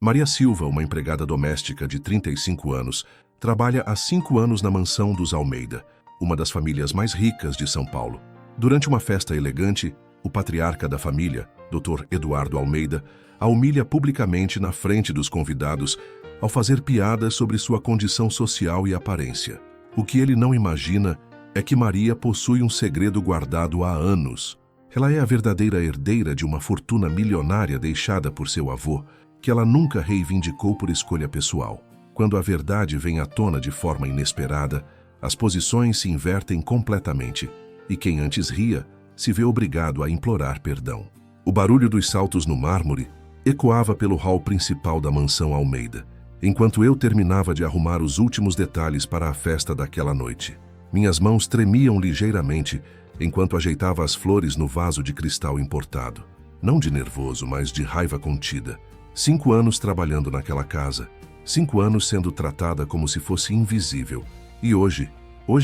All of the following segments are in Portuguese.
Maria Silva, uma empregada doméstica de 35 anos, trabalha há 5 anos na mansão dos Almeida, uma das famílias mais ricas de São Paulo. Durante uma festa elegante, o patriarca da família, Dr. Eduardo Almeida, a humilha publicamente na frente dos convidados ao fazer piadas sobre sua condição social e aparência. O que ele não imagina é que Maria possui um segredo guardado há anos. Ela é a verdadeira herdeira de uma fortuna milionária deixada por seu avô, que ela nunca reivindicou por escolha pessoal. Quando a verdade vem à tona de forma inesperada, as posições se invertem completamente, e quem antes ria se vê obrigado a implorar perdão. O barulho dos saltos no mármore ecoava pelo hall principal da mansão Almeida, enquanto eu terminava de arrumar os últimos detalhes para a festa daquela noite. Minhas mãos tremiam ligeiramente enquanto ajeitava as flores no vaso de cristal importado. Não de nervoso, mas de raiva contida. 5 anos trabalhando naquela casa, 5 anos sendo tratada como se fosse invisível. E hoje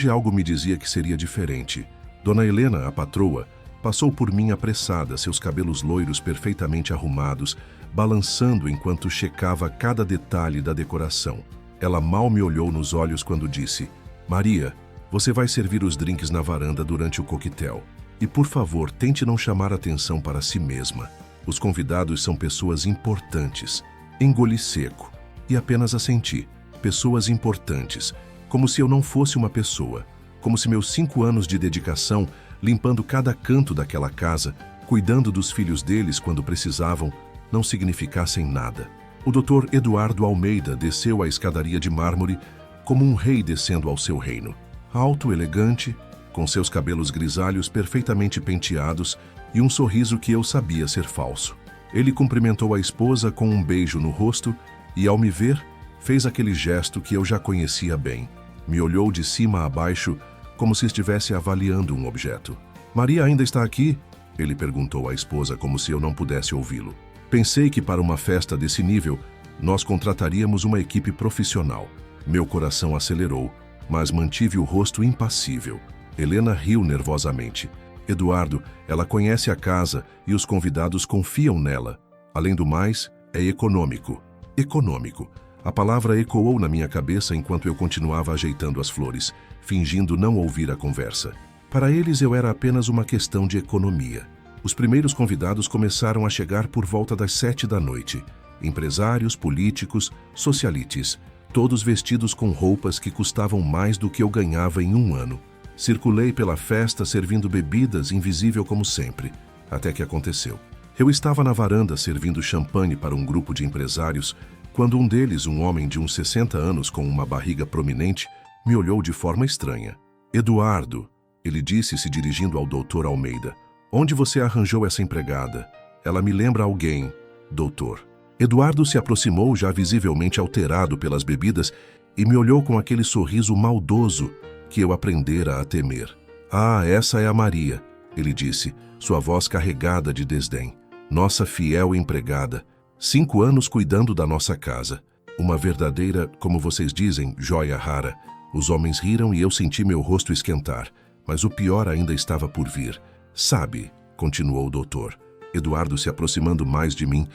algo me dizia que seria diferente. Dona Helena, a patroa, passou por mim apressada, seus cabelos loiros perfeitamente arrumados, balançando enquanto checava cada detalhe da decoração. Ela mal me olhou nos olhos quando disse: "Maria, você vai servir os drinks na varanda durante o coquetel. E por favor, tente não chamar atenção para si mesma. Os convidados são pessoas importantes." Engoli seco e apenas assenti. Pessoas importantes, como se eu não fosse uma pessoa. Como se meus 5 anos de dedicação, limpando cada canto daquela casa, cuidando dos filhos deles quando precisavam, não significassem nada. O Dr. Eduardo Almeida desceu a escadaria de mármore como um rei descendo ao seu reino. Alto, elegante, com seus cabelos grisalhos perfeitamente penteados e um sorriso que eu sabia ser falso. Ele cumprimentou a esposa com um beijo no rosto e, ao me ver, fez aquele gesto que eu já conhecia bem. Me olhou de cima a baixo, como se estivesse avaliando um objeto. "Maria ainda está aqui?" Ele perguntou à esposa como se eu não pudesse ouvi-lo. Pensei que para uma festa desse nível, nós contrataríamos uma equipe profissional. Meu coração acelerou, mas mantive o rosto impassível. Helena riu nervosamente. "Eduardo, ela conhece a casa e os convidados confiam nela. Além do mais, é econômico." Econômico. A palavra ecoou na minha cabeça enquanto eu continuava ajeitando as flores, fingindo não ouvir a conversa. Para eles eu era apenas uma questão de economia. Os primeiros convidados começaram a chegar por volta das 7 da noite. Empresários, políticos, socialites, todos vestidos com roupas que custavam mais do que eu ganhava em 1 ano. Circulei pela festa servindo bebidas, invisível como sempre, até que aconteceu. Eu estava na varanda servindo champanhe para um grupo de empresários, quando um deles, um homem de uns 60 anos com uma barriga prominente, me olhou de forma estranha. "Eduardo", ele disse se dirigindo ao Dr. Almeida, "onde você arranjou essa empregada? Ela me lembra alguém, doutor." Eduardo se aproximou, já visivelmente alterado pelas bebidas, e me olhou com aquele sorriso maldoso que eu aprendera a temer. "Ah, essa é a Maria", ele disse, sua voz carregada de desdém. "Nossa fiel empregada. 5 anos cuidando da nossa casa. Uma verdadeira, como vocês dizem, joia rara." Os homens riram e eu senti meu rosto esquentar, mas o pior ainda estava por vir. "Sabe", continuou o doutor, Eduardo se aproximando mais de mim,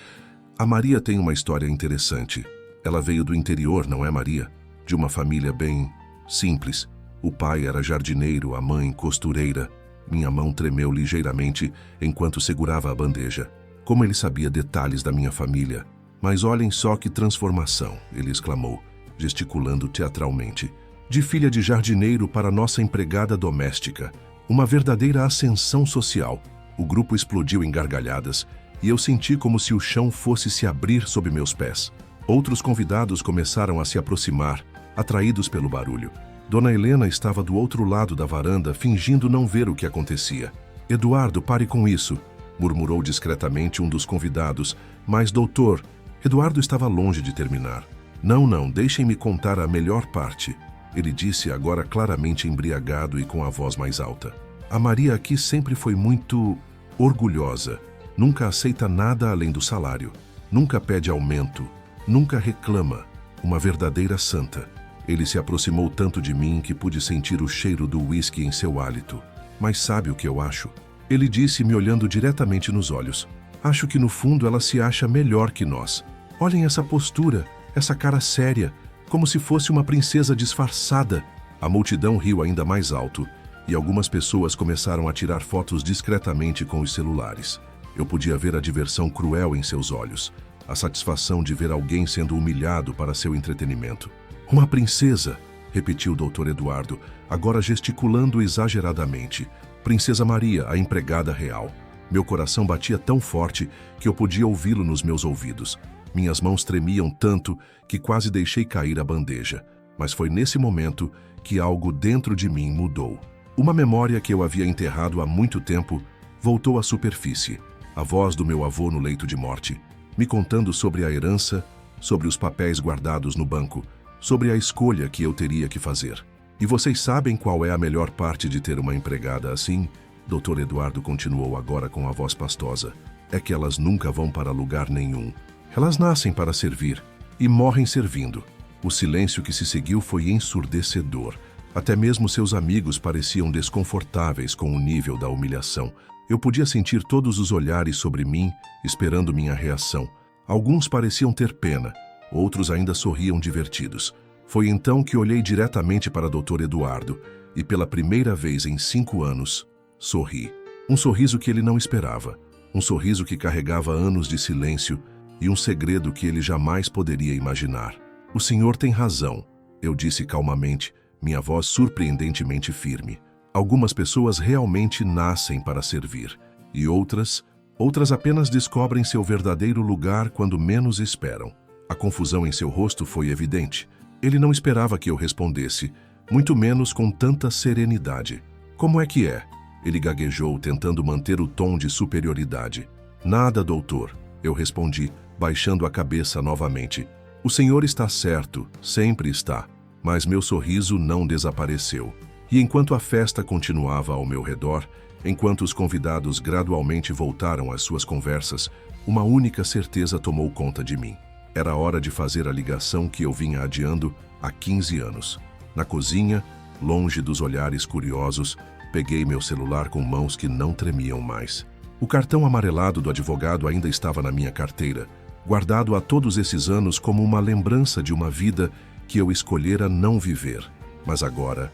"a Maria tem uma história interessante. Ela veio do interior, não é, Maria? De uma família bem simples. O pai era jardineiro, a mãe costureira." Minha mão tremeu ligeiramente enquanto segurava a bandeja. Como ele sabia detalhes da minha família. "Mas olhem só que transformação", ele exclamou, gesticulando teatralmente. "De filha de jardineiro para nossa empregada doméstica. Uma verdadeira ascensão social." O grupo explodiu em gargalhadas e eu senti como se o chão fosse se abrir sob meus pés. Outros convidados começaram a se aproximar, atraídos pelo barulho. Dona Helena estava do outro lado da varanda, fingindo não ver o que acontecia. "Eduardo, pare com isso", murmurou discretamente um dos convidados, mas, doutor, Eduardo estava longe de terminar. Não, deixem-me contar a melhor parte", ele disse, agora claramente embriagado e com a voz mais alta. "A Maria aqui sempre foi muito orgulhosa. Nunca aceita nada além do salário. Nunca pede aumento. Nunca reclama. Uma verdadeira santa." Ele se aproximou tanto de mim que pude sentir o cheiro do uísque em seu hálito. "Mas sabe o que eu acho?" Ele disse, me olhando diretamente nos olhos. "Acho que no fundo ela se acha melhor que nós. Olhem essa postura, essa cara séria, como se fosse uma princesa disfarçada. A multidão riu ainda mais alto, e algumas pessoas começaram a tirar fotos discretamente com os celulares. Eu podia ver a diversão cruel em seus olhos, a satisfação de ver alguém sendo humilhado para seu entretenimento. Uma princesa, repetiu o Dr. Eduardo, agora gesticulando exageradamente. Princesa Maria, a empregada real. Meu coração batia tão forte que eu podia ouvi-lo nos meus ouvidos. Minhas mãos tremiam tanto que quase deixei cair a bandeja. Mas foi nesse momento que algo dentro de mim mudou. Uma memória que eu havia enterrado há muito tempo voltou à superfície. A voz do meu avô no leito de morte, me contando sobre a herança, sobre os papéis guardados no banco, sobre a escolha que eu teria que fazer. E vocês sabem qual é a melhor parte de ter uma empregada assim? Dr. Eduardo continuou agora com a voz pastosa. É que elas nunca vão para lugar nenhum. Elas nascem para servir e morrem servindo. O silêncio que se seguiu foi ensurdecedor. Até mesmo seus amigos pareciam desconfortáveis com o nível da humilhação. Eu podia sentir todos os olhares sobre mim, esperando minha reação. Alguns pareciam ter pena, outros ainda sorriam divertidos. Foi então que olhei diretamente para Dr. Eduardo e, pela primeira vez em 5 anos, sorri. Um sorriso que ele não esperava. Um sorriso que carregava anos de silêncio e um segredo que ele jamais poderia imaginar. O senhor tem razão, eu disse calmamente, minha voz surpreendentemente firme. Algumas pessoas realmente nascem para servir, e outras apenas descobrem seu verdadeiro lugar quando menos esperam. A confusão em seu rosto foi evidente. Ele não esperava que eu respondesse, muito menos com tanta serenidade. Como é que é? Ele gaguejou, tentando manter o tom de superioridade. Nada, doutor, eu respondi, baixando a cabeça novamente. O senhor está certo, sempre está. Mas meu sorriso não desapareceu. E enquanto a festa continuava ao meu redor, enquanto os convidados gradualmente voltaram às suas conversas, uma única certeza tomou conta de mim. Era hora de fazer a ligação que eu vinha adiando há 15 anos. Na cozinha, longe dos olhares curiosos, peguei meu celular com mãos que não tremiam mais. O cartão amarelado do advogado ainda estava na minha carteira, guardado há todos esses anos como uma lembrança de uma vida que eu escolhera não viver. Mas agora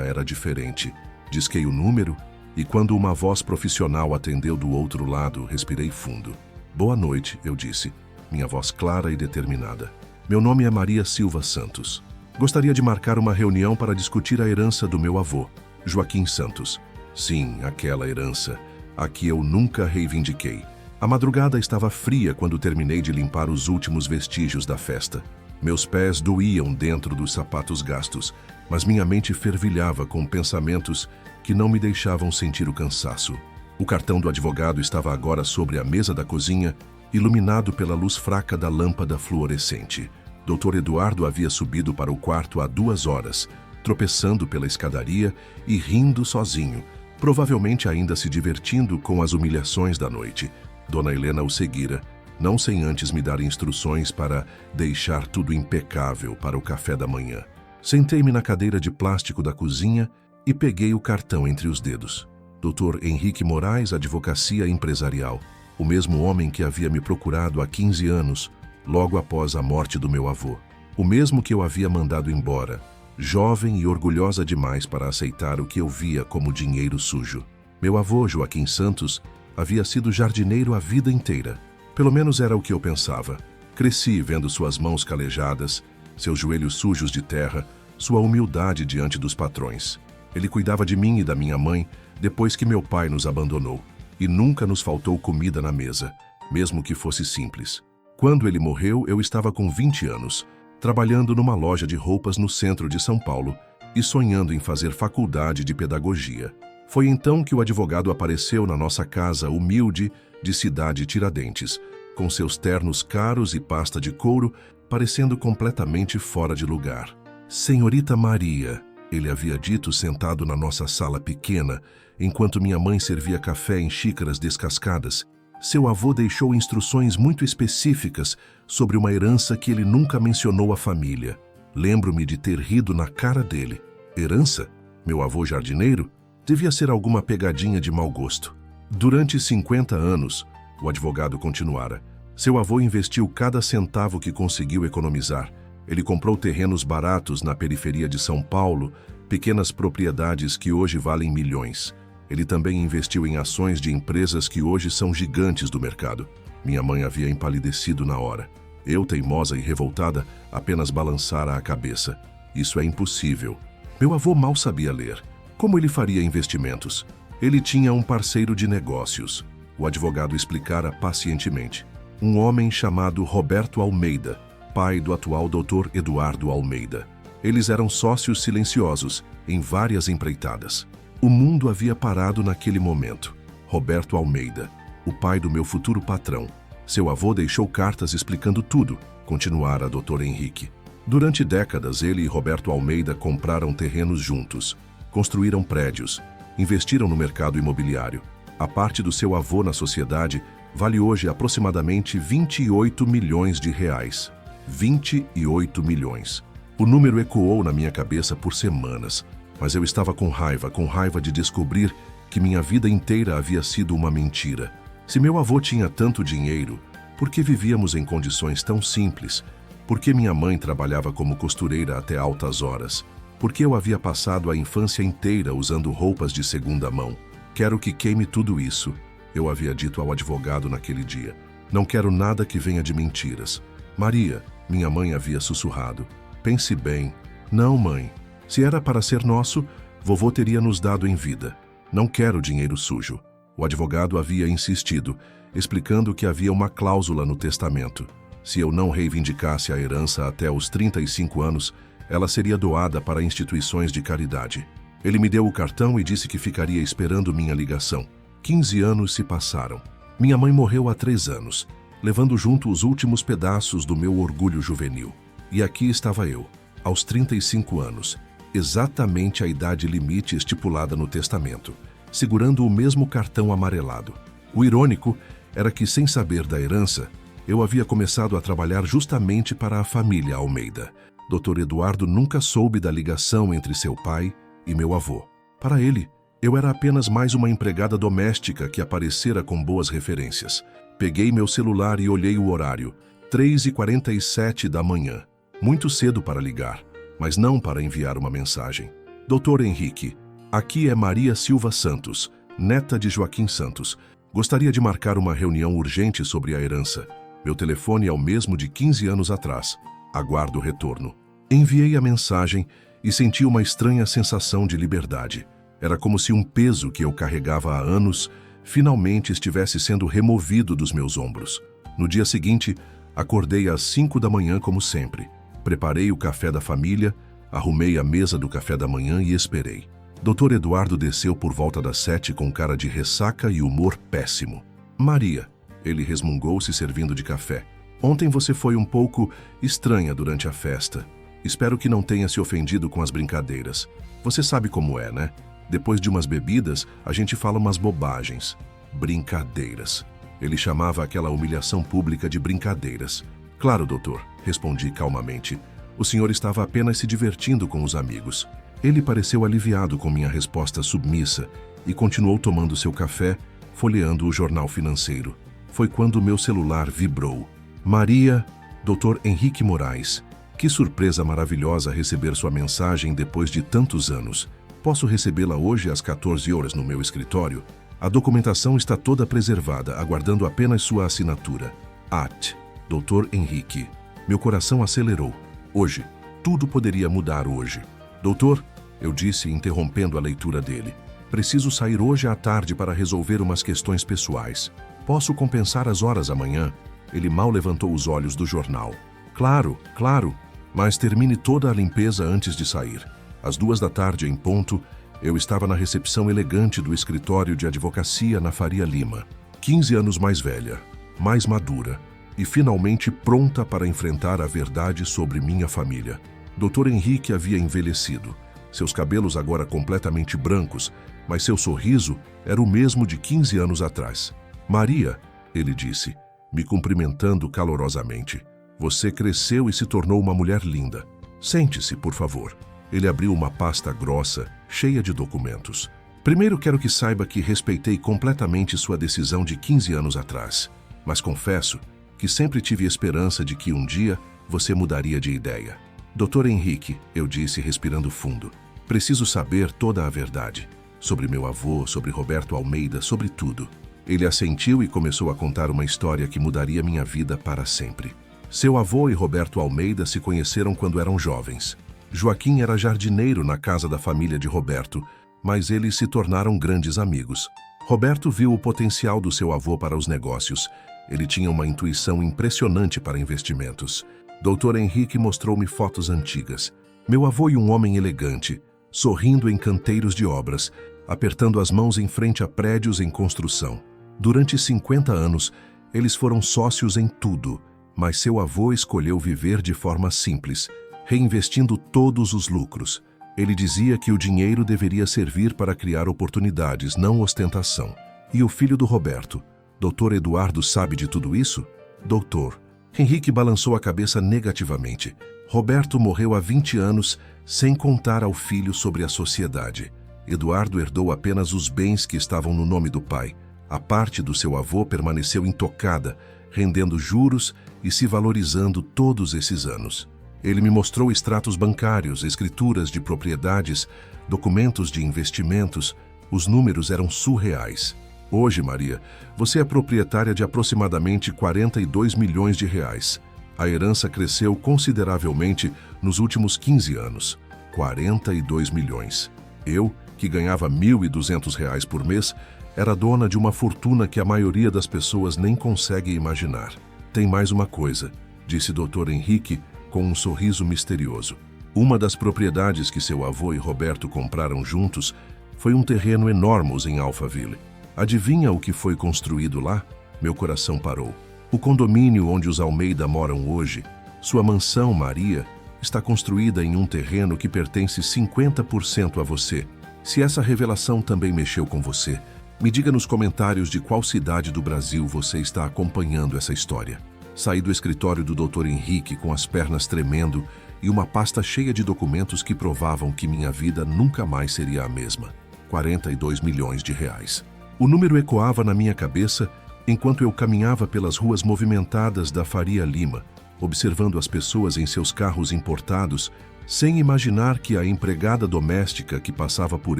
era diferente. Disquei o número e quando uma voz profissional atendeu do outro lado, respirei fundo. Boa noite, eu disse, minha voz clara e determinada. Meu nome é Maria Silva Santos. Gostaria de marcar uma reunião para discutir a herança do meu avô, Joaquim Santos. Sim, aquela herança, a que eu nunca reivindiquei. A madrugada estava fria quando terminei de limpar os últimos vestígios da festa. Meus pés doíam dentro dos sapatos gastos, mas minha mente fervilhava com pensamentos que não me deixavam sentir o cansaço. O cartão do advogado estava agora sobre a mesa da cozinha, iluminado pela luz fraca da lâmpada fluorescente. Dr. Eduardo havia subido para o quarto há 2 horas, tropeçando pela escadaria e rindo sozinho, provavelmente ainda se divertindo com as humilhações da noite. Dona Helena o seguira, não sem antes me dar instruções para deixar tudo impecável para o café da manhã. Sentei-me na cadeira de plástico da cozinha e peguei o cartão entre os dedos. Dr. Henrique Moraes, Advocacia Empresarial, o mesmo homem que havia me procurado há 15 anos, logo após a morte do meu avô. O mesmo que eu havia mandado embora, jovem e orgulhosa demais para aceitar o que eu via como dinheiro sujo. Meu avô, Joaquim Santos, havia sido jardineiro a vida inteira. Pelo menos era o que eu pensava. Cresci vendo suas mãos calejadas, seus joelhos sujos de terra, sua humildade diante dos patrões. Ele cuidava de mim e da minha mãe depois que meu pai nos abandonou, e nunca nos faltou comida na mesa, mesmo que fosse simples. Quando ele morreu, eu estava com 20 anos, trabalhando numa loja de roupas no centro de São Paulo e sonhando em fazer faculdade de pedagogia. Foi então que o advogado apareceu na nossa casa humilde de Cidade Tiradentes, com seus ternos caros e pasta de couro, parecendo completamente fora de lugar. Senhorita Maria, ele havia dito sentado na nossa sala pequena, enquanto minha mãe servia café em xícaras descascadas. Seu avô deixou instruções muito específicas sobre uma herança que ele nunca mencionou à família. Lembro-me de ter rido na cara dele. Herança? Meu avô jardineiro? Devia ser alguma pegadinha de mau gosto. Durante 50 anos, o advogado continuara, Seu avô investiu cada centavo que conseguiu economizar. Ele comprou terrenos baratos na periferia de São Paulo, pequenas propriedades que hoje valem milhões. Ele também investiu em ações de empresas que hoje são gigantes do mercado. Minha mãe havia empalidecido na hora. Eu, teimosa e revoltada, apenas balançara a cabeça. Isso é impossível. Meu avô mal sabia ler. Como ele faria investimentos? Ele tinha um parceiro de negócios. O advogado explicara pacientemente. Um homem chamado Roberto Almeida, pai do atual Dr. Eduardo Almeida. Eles eram sócios silenciosos em várias empreitadas. O mundo havia parado naquele momento. Roberto Almeida, o pai do meu futuro patrão. Seu avô deixou cartas explicando tudo, continuara Dr. Henrique. Durante décadas, ele e Roberto Almeida compraram terrenos juntos, construíram prédios, investiram no mercado imobiliário. A parte do seu avô na sociedade vale hoje aproximadamente 28 milhões de reais. 28 milhões. O número ecoou na minha cabeça por semanas, mas eu estava com raiva de descobrir que minha vida inteira havia sido uma mentira. Se meu avô tinha tanto dinheiro, por que vivíamos em condições tão simples? Por que minha mãe trabalhava como costureira até altas horas? Por que eu havia passado a infância inteira usando roupas de segunda mão? Quero que queime tudo isso, eu havia dito ao advogado naquele dia. Não quero nada que venha de mentiras. Maria, minha mãe havia sussurrado. Pense bem. Não, mãe. Se era para ser nosso, vovô teria nos dado em vida. Não quero dinheiro sujo. O advogado havia insistido, explicando que havia uma cláusula no testamento. Se eu não reivindicasse a herança até os 35 anos, ela seria doada para instituições de caridade. Ele me deu o cartão e disse que ficaria esperando minha ligação. 15 anos se passaram. Minha mãe morreu há 3 anos, levando junto os últimos pedaços do meu orgulho juvenil. E aqui estava eu, aos 35 anos, exatamente a idade limite estipulada no testamento, segurando o mesmo cartão amarelado. O irônico era que, sem saber da herança, eu havia começado a trabalhar justamente para a família Almeida. Dr. Eduardo nunca soube da ligação entre seu pai e meu avô. Para ele, eu era apenas mais uma empregada doméstica que aparecera com boas referências. Peguei meu celular e olhei o horário. 3h47 da manhã. Muito cedo para ligar, mas não para enviar uma mensagem. Dr. Henrique, aqui é Maria Silva Santos, neta de Joaquim Santos. Gostaria de marcar uma reunião urgente sobre a herança. Meu telefone é o mesmo de 15 anos atrás. Aguardo o retorno. Enviei a mensagem e senti uma estranha sensação de liberdade. Era como se um peso que eu carregava há anos finalmente estivesse sendo removido dos meus ombros. No dia seguinte, acordei às 5 da manhã como sempre. Preparei o café da família, arrumei a mesa do café da manhã e esperei. Dr. Eduardo desceu por volta das 7 com cara de ressaca e humor péssimo. Maria, ele resmungou se servindo de café. Ontem você foi um pouco estranha durante a festa. Espero que não tenha se ofendido com as brincadeiras. Você sabe como é, né? Depois de umas bebidas, a gente fala umas bobagens. Brincadeiras. Ele chamava aquela humilhação pública de brincadeiras. Claro, doutor, respondi calmamente. O senhor estava apenas se divertindo com os amigos. Ele pareceu aliviado com minha resposta submissa e continuou tomando seu café, folheando o jornal financeiro. Foi quando meu celular vibrou. Maria, Dr. Henrique Moraes. Que surpresa maravilhosa receber sua mensagem depois de tantos anos. Posso recebê-la hoje às 14 horas no meu escritório? A documentação está toda preservada, aguardando apenas sua assinatura. At. Dr. Henrique. Meu coração acelerou. Hoje. Tudo poderia mudar hoje. Doutor, eu disse, interrompendo a leitura dele. Preciso sair hoje à tarde para resolver umas questões pessoais. Posso compensar as horas amanhã? Ele mal levantou os olhos do jornal. Claro, claro, mas termine toda a limpeza antes de sair. Às 2 da tarde, em ponto, eu estava na recepção elegante do escritório de advocacia na Faria Lima. 15 anos mais velha, mais madura e finalmente pronta para enfrentar a verdade sobre minha família. Dr. Henrique havia envelhecido, seus cabelos agora completamente brancos, mas seu sorriso era o mesmo de 15 anos atrás. Maria, ele disse, me cumprimentando calorosamente. Você cresceu e se tornou uma mulher linda. Sente-se, por favor. Ele abriu uma pasta grossa, cheia de documentos. Primeiro quero que saiba que respeitei completamente sua decisão de 15 anos atrás. Mas confesso que sempre tive esperança de que um dia você mudaria de ideia. Dr. Henrique, eu disse respirando fundo, preciso saber toda a verdade. Sobre meu avô, sobre Roberto Almeida, sobre tudo. Ele assentiu e começou a contar uma história que mudaria minha vida para sempre. Seu avô e Roberto Almeida se conheceram quando eram jovens. Joaquim era jardineiro na casa da família de Roberto, mas eles se tornaram grandes amigos. Roberto viu o potencial do seu avô para os negócios. Ele tinha uma intuição impressionante para investimentos. Dr. Henrique mostrou-me fotos antigas. Meu avô e um homem elegante, sorrindo em canteiros de obras, apertando as mãos em frente a prédios em construção. Durante 50 anos, eles foram sócios em tudo, mas seu avô escolheu viver de forma simples, reinvestindo todos os lucros. Ele dizia que o dinheiro deveria servir para criar oportunidades, não ostentação. E o filho do Roberto, Dr. Eduardo, sabe de tudo isso? Doutor. Henrique balançou a cabeça negativamente. Roberto morreu há 20 anos, sem contar ao filho sobre a sociedade. Eduardo herdou apenas os bens que estavam no nome do pai. A parte do seu avô permaneceu intocada, rendendo juros e se valorizando todos esses anos. Ele me mostrou extratos bancários, escrituras de propriedades, documentos de investimentos. Os números eram surreais. Hoje, Maria, você é proprietária de aproximadamente 42 milhões de reais. A herança cresceu consideravelmente nos últimos 15 anos. 42 milhões. Eu, que ganhava R$ 1.200 por mês, era dona de uma fortuna que a maioria das pessoas nem consegue imaginar. Tem mais uma coisa, disse Dr. Henrique com um sorriso misterioso. Uma das propriedades que seu avô e Roberto compraram juntos foi um terreno enorme em Alphaville. Adivinha o que foi construído lá? Meu coração parou. O condomínio onde os Almeida moram hoje, sua mansão Maria, está construída em um terreno que pertence 50% a você. Se essa revelação também mexeu com você, me diga nos comentários de qual cidade do Brasil você está acompanhando essa história. Saí do escritório do Dr. Henrique com as pernas tremendo e uma pasta cheia de documentos que provavam que minha vida nunca mais seria a mesma. 42 milhões de reais. O número ecoava na minha cabeça enquanto eu caminhava pelas ruas movimentadas da Faria Lima, observando as pessoas em seus carros importados, sem imaginar que a empregada doméstica que passava por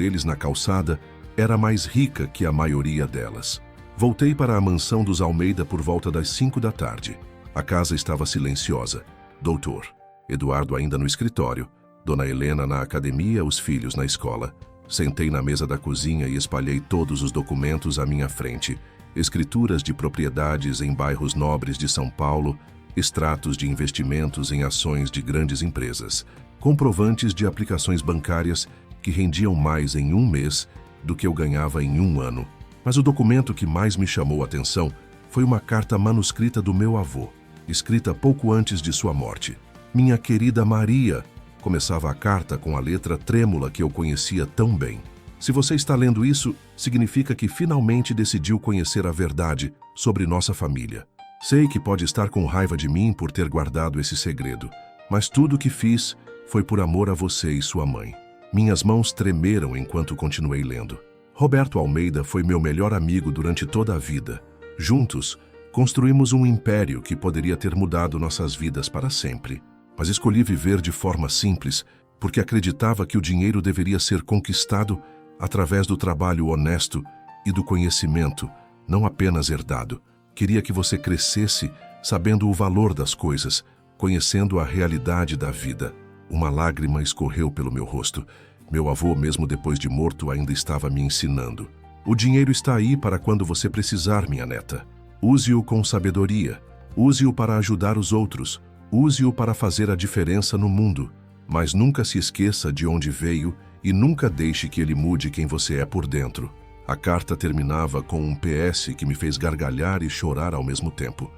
eles na calçada era mais rica que a maioria delas. Voltei para a mansão dos Almeida por volta das 5 da tarde. A casa estava silenciosa. Doutor Eduardo ainda no escritório, Dona Helena na academia, os filhos na escola. Sentei na mesa da cozinha e espalhei todos os documentos à minha frente. Escrituras de propriedades em bairros nobres de São Paulo, extratos de investimentos em ações de grandes empresas, comprovantes de aplicações bancárias que rendiam mais em um mês do que eu ganhava em um ano. Mas o documento que mais me chamou a atenção foi uma carta manuscrita do meu avô, escrita pouco antes de sua morte. Minha querida Maria, começava a carta com a letra trêmula que eu conhecia tão bem. Se você está lendo isso, significa que finalmente decidiu conhecer a verdade sobre nossa família. Sei que pode estar com raiva de mim por ter guardado esse segredo, mas tudo o que fiz foi por amor a você e sua mãe. Minhas mãos tremeram enquanto continuei lendo. Roberto Almeida foi meu melhor amigo durante toda a vida. Juntos, construímos um império que poderia ter mudado nossas vidas para sempre. Mas escolhi viver de forma simples, porque acreditava que o dinheiro deveria ser conquistado através do trabalho honesto e do conhecimento, não apenas herdado. Queria que você crescesse sabendo o valor das coisas, conhecendo a realidade da vida. Uma lágrima escorreu pelo meu rosto. Meu avô, mesmo depois de morto, ainda estava me ensinando. O dinheiro está aí para quando você precisar, minha neta. Use-o com sabedoria. Use-o para ajudar os outros. Use-o para fazer a diferença no mundo. Mas nunca se esqueça de onde veio e nunca deixe que ele mude quem você é por dentro. A carta terminava com um PS que me fez gargalhar e chorar ao mesmo tempo.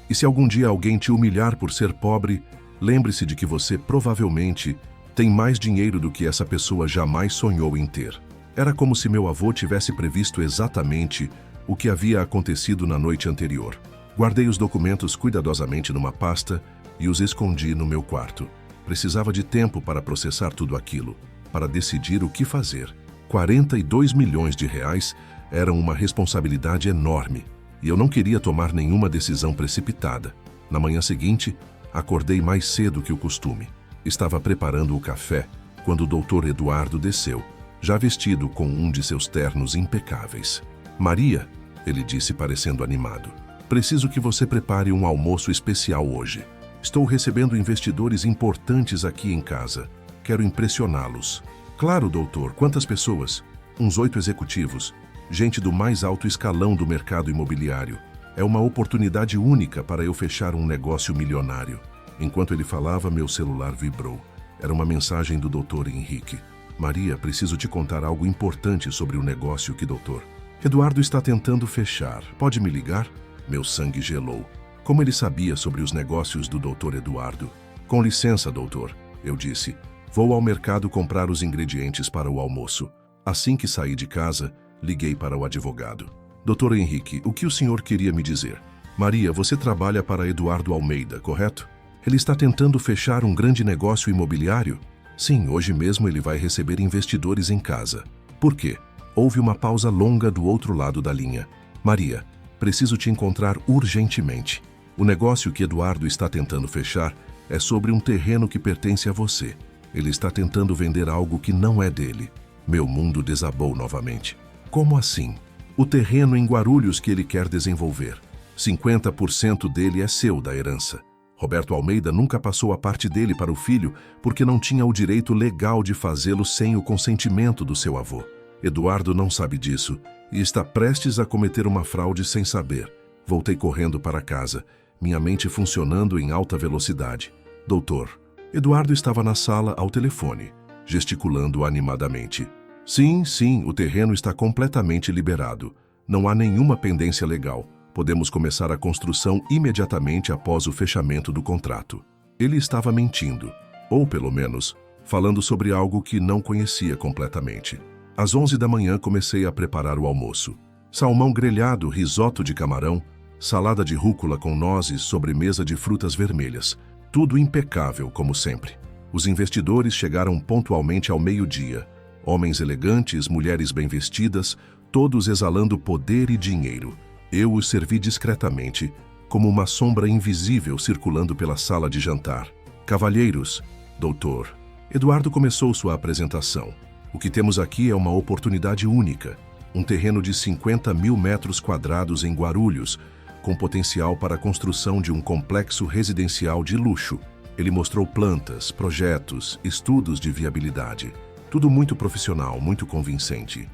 E se algum dia alguém te humilhar por ser pobre, lembre-se de que você provavelmente tem mais dinheiro do que essa pessoa jamais sonhou em ter. Era como se meu avô tivesse previsto exatamente o que havia acontecido na noite anterior. Guardei os documentos cuidadosamente numa pasta e os escondi no meu quarto. Precisava de tempo para processar tudo aquilo, para decidir o que fazer. 42 milhões de reais eram uma responsabilidade enorme. e eu não queria tomar nenhuma decisão precipitada. Na manhã seguinte, acordei mais cedo que o costume. Estava preparando o café quando o Dr. Eduardo desceu, já vestido com um de seus ternos impecáveis. Maria, ele disse parecendo animado, preciso que você prepare um almoço especial hoje. Estou recebendo investidores importantes aqui em casa. Quero impressioná-los. Claro, doutor, quantas pessoas? Uns 8 executivos. Gente do mais alto escalão do mercado imobiliário. É uma oportunidade única para eu fechar um negócio milionário. Enquanto ele falava, meu celular vibrou. Era uma mensagem do Dr. Henrique. Maria, preciso te contar algo importante sobre o negócio que doutor Eduardo está tentando fechar. Pode me ligar? Meu sangue gelou. Como ele sabia sobre os negócios do Dr. Eduardo? Com licença, doutor, eu disse. Vou ao mercado comprar os ingredientes para o almoço. Assim que saí de casa, liguei para o advogado. Dr. Henrique, o que o senhor queria me dizer? Maria, você trabalha para Eduardo Almeida, correto? Ele está tentando fechar um grande negócio imobiliário? Sim, hoje mesmo ele vai receber investidores em casa. Por quê? Houve uma pausa longa do outro lado da linha. Maria, preciso te encontrar urgentemente. O negócio que Eduardo está tentando fechar é sobre um terreno que pertence a você. Ele está tentando vender algo que não é dele. Meu mundo desabou novamente. Como assim? O terreno em Guarulhos que ele quer desenvolver. 50% dele é seu, da herança. Roberto Almeida nunca passou a parte dele para o filho porque não tinha o direito legal de fazê-lo sem o consentimento do seu avô. Eduardo não sabe disso e está prestes a cometer uma fraude sem saber. Voltei correndo para casa, minha mente funcionando em alta velocidade. Doutor, Eduardo estava na sala ao telefone, gesticulando animadamente. Sim, o terreno está completamente liberado. Não há nenhuma pendência legal. Podemos começar a construção imediatamente após o fechamento do contrato. Ele estava mentindo, ou pelo menos, falando sobre algo que não conhecia completamente. Às 11 da manhã comecei a preparar o almoço. Salmão grelhado, risoto de camarão, salada de rúcula com nozes, sobremesa de frutas vermelhas. Tudo impecável, como sempre. Os investidores chegaram pontualmente ao meio-dia. Homens elegantes, mulheres bem vestidas, todos exalando poder e dinheiro. Eu os servi discretamente, como uma sombra invisível circulando pela sala de jantar. Cavalheiros, doutor. Eduardo começou sua apresentação. O que temos aqui é uma oportunidade única. Um terreno de 50 mil metros quadrados em Guarulhos, com potencial para a construção de um complexo residencial de luxo. Ele mostrou plantas, projetos, estudos de viabilidade. Tudo muito profissional, muito convincente.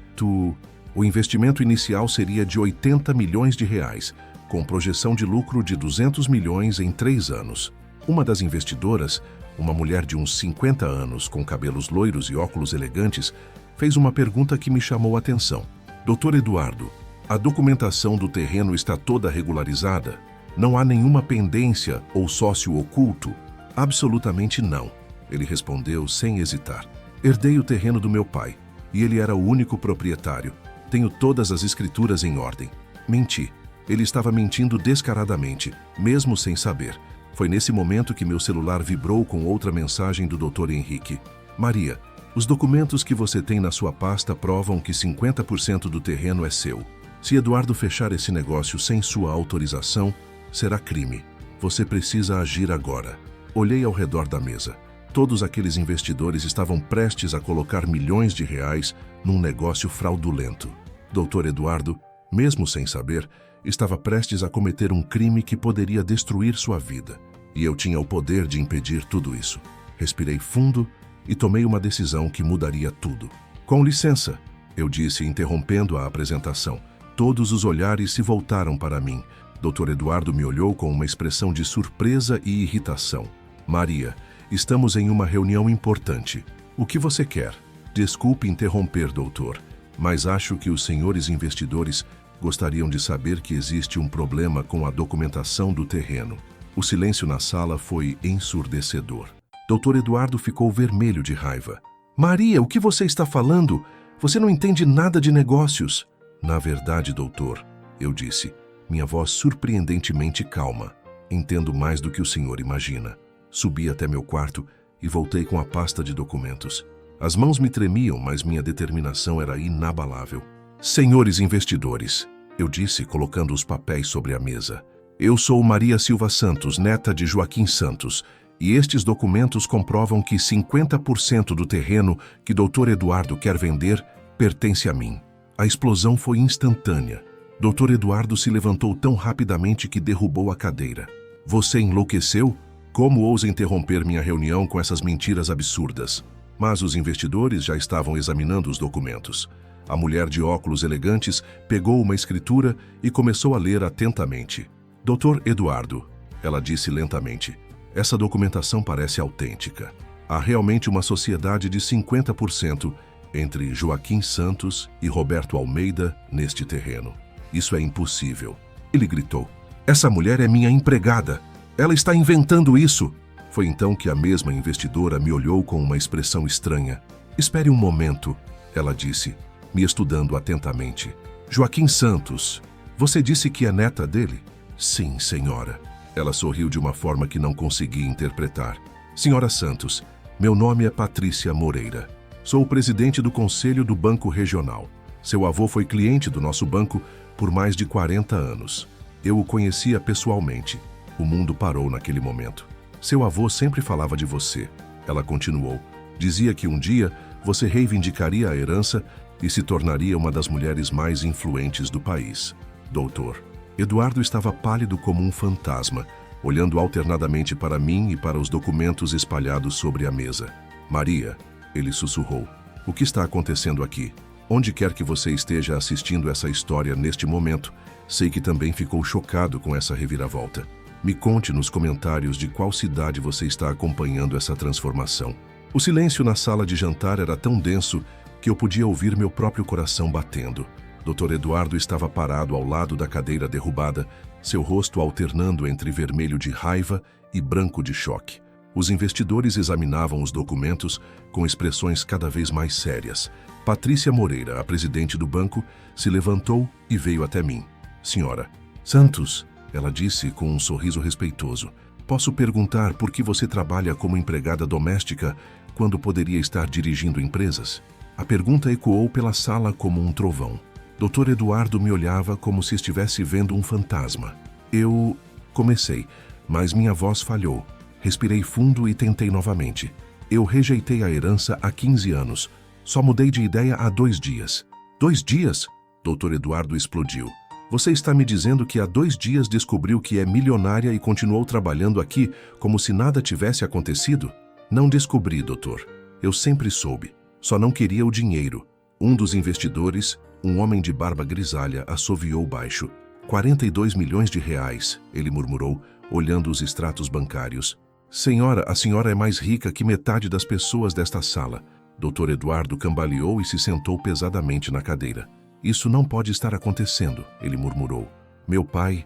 O investimento inicial seria de 80 milhões de reais, com projeção de lucro de 200 milhões em 3 anos. Uma das investidoras, uma mulher de uns 50 anos, com cabelos loiros e óculos elegantes, fez uma pergunta que me chamou a atenção. Dr. Eduardo, a documentação do terreno está toda regularizada? Não há nenhuma pendência ou sócio oculto? Absolutamente não, ele respondeu sem hesitar. Herdei o terreno do meu pai, e ele era o único proprietário. Tenho todas as escrituras em ordem. Menti. Ele estava mentindo descaradamente, mesmo sem saber. Foi nesse momento que meu celular vibrou com outra mensagem do Dr. Henrique. Maria, os documentos que você tem na sua pasta provam que 50% do terreno é seu. Se Eduardo fechar esse negócio sem sua autorização, será crime. Você precisa agir agora. Olhei ao redor da mesa. Todos aqueles investidores estavam prestes a colocar milhões de reais num negócio fraudulento. Dr. Eduardo, mesmo sem saber, estava prestes a cometer um crime que poderia destruir sua vida. E eu tinha o poder de impedir tudo isso. Respirei fundo e tomei uma decisão que mudaria tudo. Com licença, eu disse, interrompendo a apresentação. Todos os olhares se voltaram para mim. Dr. Eduardo me olhou com uma expressão de surpresa e irritação. Maria, estamos em uma reunião importante. O que você quer? Desculpe interromper, doutor, mas acho que os senhores investidores gostariam de saber que existe um problema com a documentação do terreno. O silêncio na sala foi ensurdecedor. Dr. Eduardo ficou vermelho de raiva. Maria, o que você está falando? Você não entende nada de negócios. Na verdade, doutor, eu disse, minha voz surpreendentemente calma. Entendo mais do que o senhor imagina. Subi até meu quarto e voltei com a pasta de documentos. As mãos me tremiam, mas minha determinação era inabalável. Senhores investidores, eu disse, colocando os papéis sobre a mesa. Eu sou Maria Silva Santos, neta de Joaquim Santos, e estes documentos comprovam que 50% do terreno que Dr. Eduardo quer vender pertence a mim. A explosão foi instantânea. Dr. Eduardo se levantou tão rapidamente que derrubou a cadeira. Você enlouqueceu? Como ousa interromper minha reunião com essas mentiras absurdas? Mas os investidores já estavam examinando os documentos. A mulher de óculos elegantes pegou uma escritura e começou a ler atentamente. Dr. Eduardo, ela disse lentamente, essa documentação parece autêntica. Há realmente uma sociedade de 50% entre Joaquim Santos e Roberto Almeida neste terreno. Isso é impossível. Ele gritou. Essa mulher é minha empregada. Ela está inventando isso. Foi então que a mesma investidora me olhou com uma expressão estranha. Espere um momento, ela disse, me estudando atentamente. Joaquim Santos, você disse que é neta dele? Sim, senhora. Ela sorriu de uma forma que não consegui interpretar. Senhora Santos, meu nome é Patrícia Moreira. Sou o presidente do Conselho do Banco Regional. Seu avô foi cliente do nosso banco por mais de 40 anos. Eu o conhecia pessoalmente. O mundo parou naquele momento. Seu avô sempre falava de você. Ela continuou. Dizia que um dia você reivindicaria a herança e se tornaria uma das mulheres mais influentes do país. Doutor. Eduardo estava pálido como um fantasma, olhando alternadamente para mim e para os documentos espalhados sobre a mesa. Maria, ele sussurrou. O que está acontecendo aqui? Onde quer que você esteja assistindo essa história neste momento, sei que também ficou chocado com essa reviravolta. Me conte nos comentários de qual cidade você está acompanhando essa transformação. O silêncio na sala de jantar era tão denso que eu podia ouvir meu próprio coração batendo. Dr. Eduardo estava parado ao lado da cadeira derrubada, seu rosto alternando entre vermelho de raiva e branco de choque. Os investidores examinavam os documentos com expressões cada vez mais sérias. Patrícia Moreira, a presidente do banco, se levantou e veio até mim. Senhora Santos, ela disse com um sorriso respeitoso, posso perguntar por que você trabalha como empregada doméstica quando poderia estar dirigindo empresas? A pergunta ecoou pela sala como um trovão. Dr. Eduardo me olhava como se estivesse vendo um fantasma. Eu comecei, mas minha voz falhou. Respirei fundo e tentei novamente. Eu rejeitei a herança há 15 anos. Só mudei de ideia há 2 dias. 2 dias? Dr. Eduardo explodiu. Você está me dizendo que há 2 dias descobriu que é milionária e continuou trabalhando aqui como se nada tivesse acontecido? Não descobri, doutor. Eu sempre soube. Só não queria o dinheiro. Um dos investidores, um homem de barba grisalha, assoviou baixo. 42 milhões de reais, ele murmurou, olhando os extratos bancários. Senhora, a senhora é mais rica que metade das pessoas desta sala. Dr. Eduardo cambaleou e se sentou pesadamente na cadeira. Isso não pode estar acontecendo, ele murmurou. Meu pai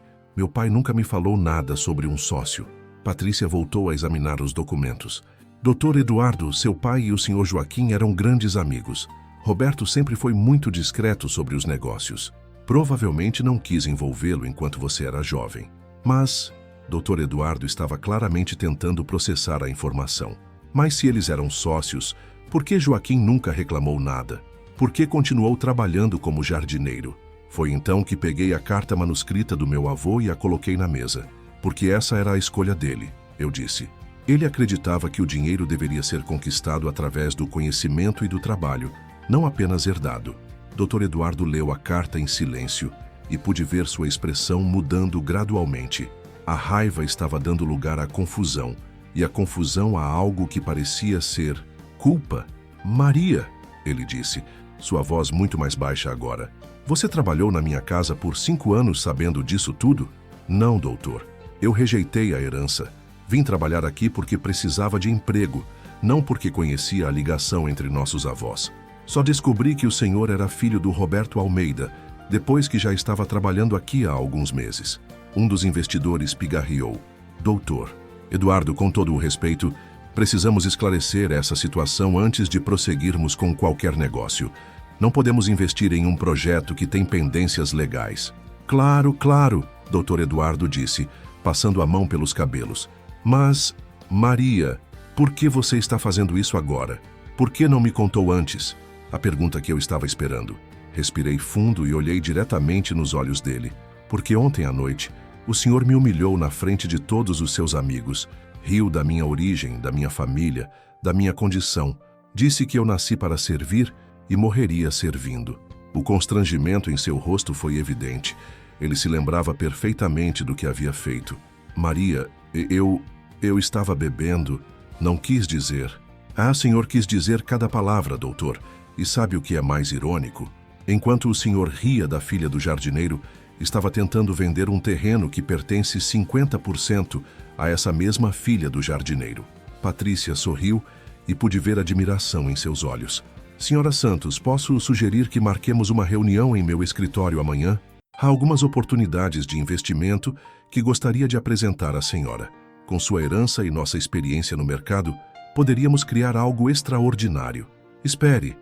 nunca me falou nada sobre um sócio. Patrícia voltou a examinar os documentos. Dr. Eduardo, seu pai e o Sr. Joaquim eram grandes amigos. Roberto sempre foi muito discreto sobre os negócios. Provavelmente não quis envolvê-lo enquanto você era jovem. Mas Dr. Eduardo estava claramente tentando processar a informação. Mas se eles eram sócios, por que Joaquim nunca reclamou nada? Por que continuou trabalhando como jardineiro? Foi então que peguei a carta manuscrita do meu avô e a coloquei na mesa. Porque essa era a escolha dele, eu disse. Ele acreditava que o dinheiro deveria ser conquistado através do conhecimento e do trabalho, não apenas herdado. Dr. Eduardo leu a carta em silêncio e pude ver sua expressão mudando gradualmente. A raiva estava dando lugar à confusão, e a confusão a algo que parecia ser culpa. Maria, ele disse, sua voz muito mais baixa agora. Você trabalhou na minha casa por 5 anos sabendo disso tudo? Não, doutor. Eu rejeitei a herança. Vim trabalhar aqui porque precisava de emprego, não porque conhecia a ligação entre nossos avós. Só descobri que o senhor era filho do Roberto Almeida, depois que já estava trabalhando aqui há alguns meses. Um dos investidores pigarreou. Doutor, Eduardo, com todo o respeito, precisamos esclarecer essa situação antes de prosseguirmos com qualquer negócio. Não podemos investir em um projeto que tem pendências legais. Claro, Dr. Eduardo disse, passando a mão pelos cabelos. Mas, Maria, por que você está fazendo isso agora? Por que não me contou antes? A pergunta que eu estava esperando. Respirei fundo e olhei diretamente nos olhos dele, porque ontem à noite o senhor me humilhou na frente de todos os seus amigos, riu da minha origem, da minha família, da minha condição, disse que eu nasci para servir e morreria servindo. O constrangimento em seu rosto foi evidente. Ele se lembrava perfeitamente do que havia feito. Maria, eu estava bebendo. Não quis dizer. Ah, senhor quis dizer cada palavra, doutor. E sabe o que é mais irônico? Enquanto o senhor ria da filha do jardineiro, estava tentando vender um terreno que pertence 50% a essa mesma filha do jardineiro. Patrícia sorriu e pude ver admiração em seus olhos. Senhora Santos, posso sugerir que marquemos uma reunião em meu escritório amanhã? Há algumas oportunidades de investimento que gostaria de apresentar à senhora. Com sua herança e nossa experiência no mercado, poderíamos criar algo extraordinário. Espere.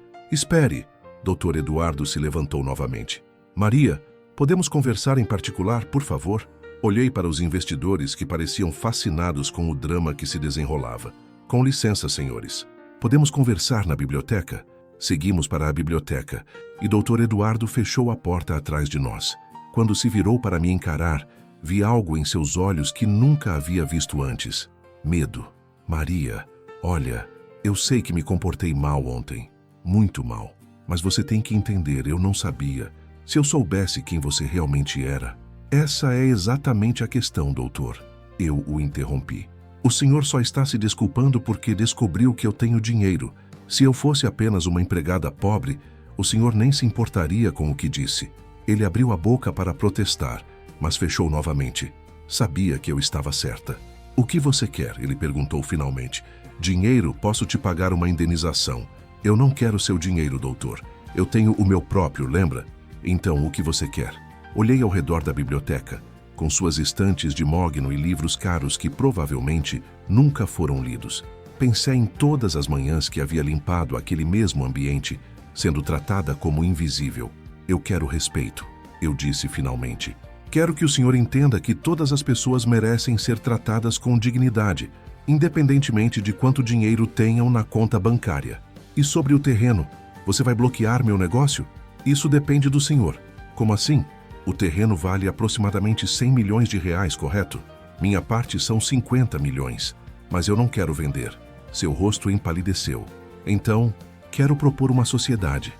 Dr. Eduardo se levantou novamente. Maria, podemos conversar em particular, por favor? Olhei para os investidores que pareciam fascinados com o drama que se desenrolava. Com licença, senhores. Podemos conversar na biblioteca? Seguimos para a biblioteca e Dr. Eduardo fechou a porta atrás de nós. Quando se virou para me encarar, vi algo em seus olhos que nunca havia visto antes. Medo. Maria, olha, eu sei que me comportei mal ontem. Muito mal. Mas você tem que entender, eu não sabia. Se eu soubesse quem você realmente era... Essa é exatamente a questão, doutor. Eu o interrompi. O senhor só está se desculpando porque descobriu que eu tenho dinheiro. Se eu fosse apenas uma empregada pobre, o senhor nem se importaria com o que disse. Ele abriu a boca para protestar, mas fechou novamente. Sabia que eu estava certa. O que você quer? Ele perguntou finalmente. Dinheiro, posso te pagar uma indenização. Eu não quero seu dinheiro, doutor. Eu tenho o meu próprio, lembra? Então, o que você quer? Olhei ao redor da biblioteca, com suas estantes de mogno e livros caros que provavelmente nunca foram lidos. Pensei em todas as manhãs que havia limpado aquele mesmo ambiente, sendo tratada como invisível. Eu quero respeito, eu disse finalmente. Quero que o senhor entenda que todas as pessoas merecem ser tratadas com dignidade, independentemente de quanto dinheiro tenham na conta bancária. E sobre o terreno, você vai bloquear meu negócio? Isso depende do senhor. Como assim? O terreno vale aproximadamente 100 milhões de reais, correto? Minha parte são 50 milhões, mas eu não quero vender. Seu rosto empalideceu. Então, quero propor uma sociedade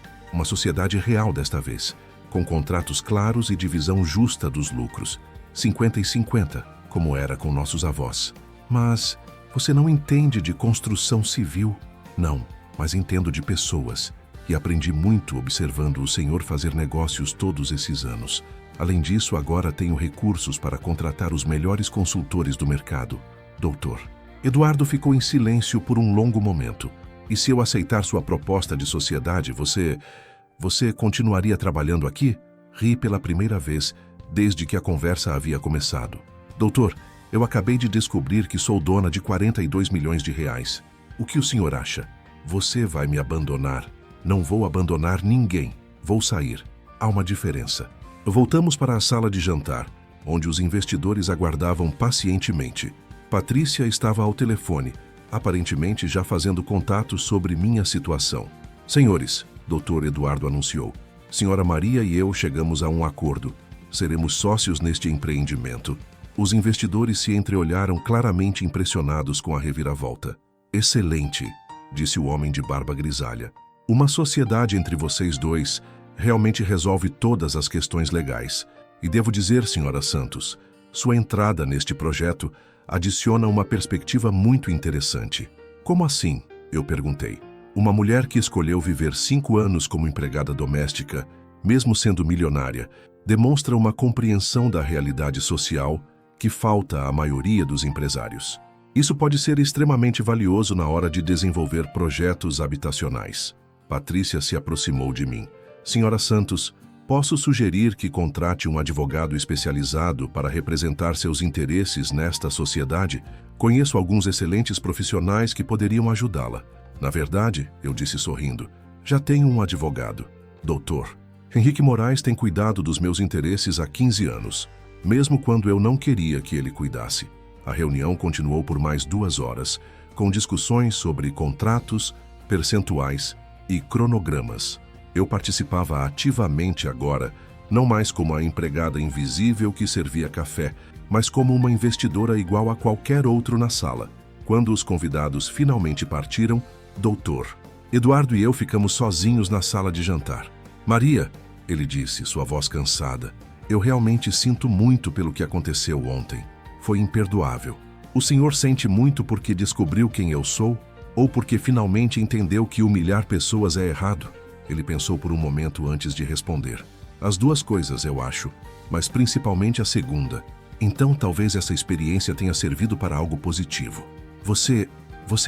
real desta vez, com contratos claros e divisão justa dos lucros, 50 e 50, como era com nossos avós. Mas você não entende de construção civil? Não, mas entendo de pessoas. E aprendi muito observando o senhor fazer negócios todos esses anos. Além disso, agora tenho recursos para contratar os melhores consultores do mercado. Doutor. Eduardo ficou em silêncio por um longo momento. E se eu aceitar sua proposta de sociedade, você continuaria trabalhando aqui? Ri pela primeira vez, desde que a conversa havia começado. Doutor, eu acabei de descobrir que sou dona de 42 milhões de reais. O que o senhor acha? Você vai me abandonar? Não vou abandonar ninguém. Vou sair. Há uma diferença. Voltamos para a sala de jantar, onde os investidores aguardavam pacientemente. Patrícia estava ao telefone, aparentemente já fazendo contatos sobre minha situação. Senhores, Dr. Eduardo anunciou, Senhora Maria e eu chegamos a um acordo. Seremos sócios neste empreendimento. Os investidores se entreolharam claramente impressionados com a reviravolta. Excelente, disse o homem de barba grisalha. Uma sociedade entre vocês dois realmente resolve todas as questões legais. E devo dizer, senhora Santos, sua entrada neste projeto adiciona uma perspectiva muito interessante. Como assim? Eu perguntei. Uma mulher que escolheu viver 5 anos como empregada doméstica, mesmo sendo milionária, demonstra uma compreensão da realidade social que falta à maioria dos empresários. Isso pode ser extremamente valioso na hora de desenvolver projetos habitacionais. Patrícia se aproximou de mim. Senhora Santos, posso sugerir que contrate um advogado especializado para representar seus interesses nesta sociedade? Conheço alguns excelentes profissionais que poderiam ajudá-la. Na verdade, eu disse sorrindo, já tenho um advogado. Doutor, Henrique Moraes tem cuidado dos meus interesses há 15 anos, mesmo quando eu não queria que ele cuidasse. A reunião continuou por mais 2 horas, com discussões sobre contratos, percentuais e cronogramas. Eu participava ativamente agora, não mais como a empregada invisível que servia café, mas como uma investidora igual a qualquer outro na sala. Quando os convidados finalmente partiram, doutor, Eduardo e eu ficamos sozinhos na sala de jantar. Maria, ele disse, sua voz cansada, eu realmente sinto muito pelo que aconteceu ontem. Foi imperdoável. O senhor sente muito porque descobriu quem eu sou? Ou porque finalmente entendeu que humilhar pessoas é errado? Ele pensou por um momento antes de responder. As duas coisas, eu acho, mas principalmente a segunda. Então talvez essa experiência tenha servido para algo positivo. Você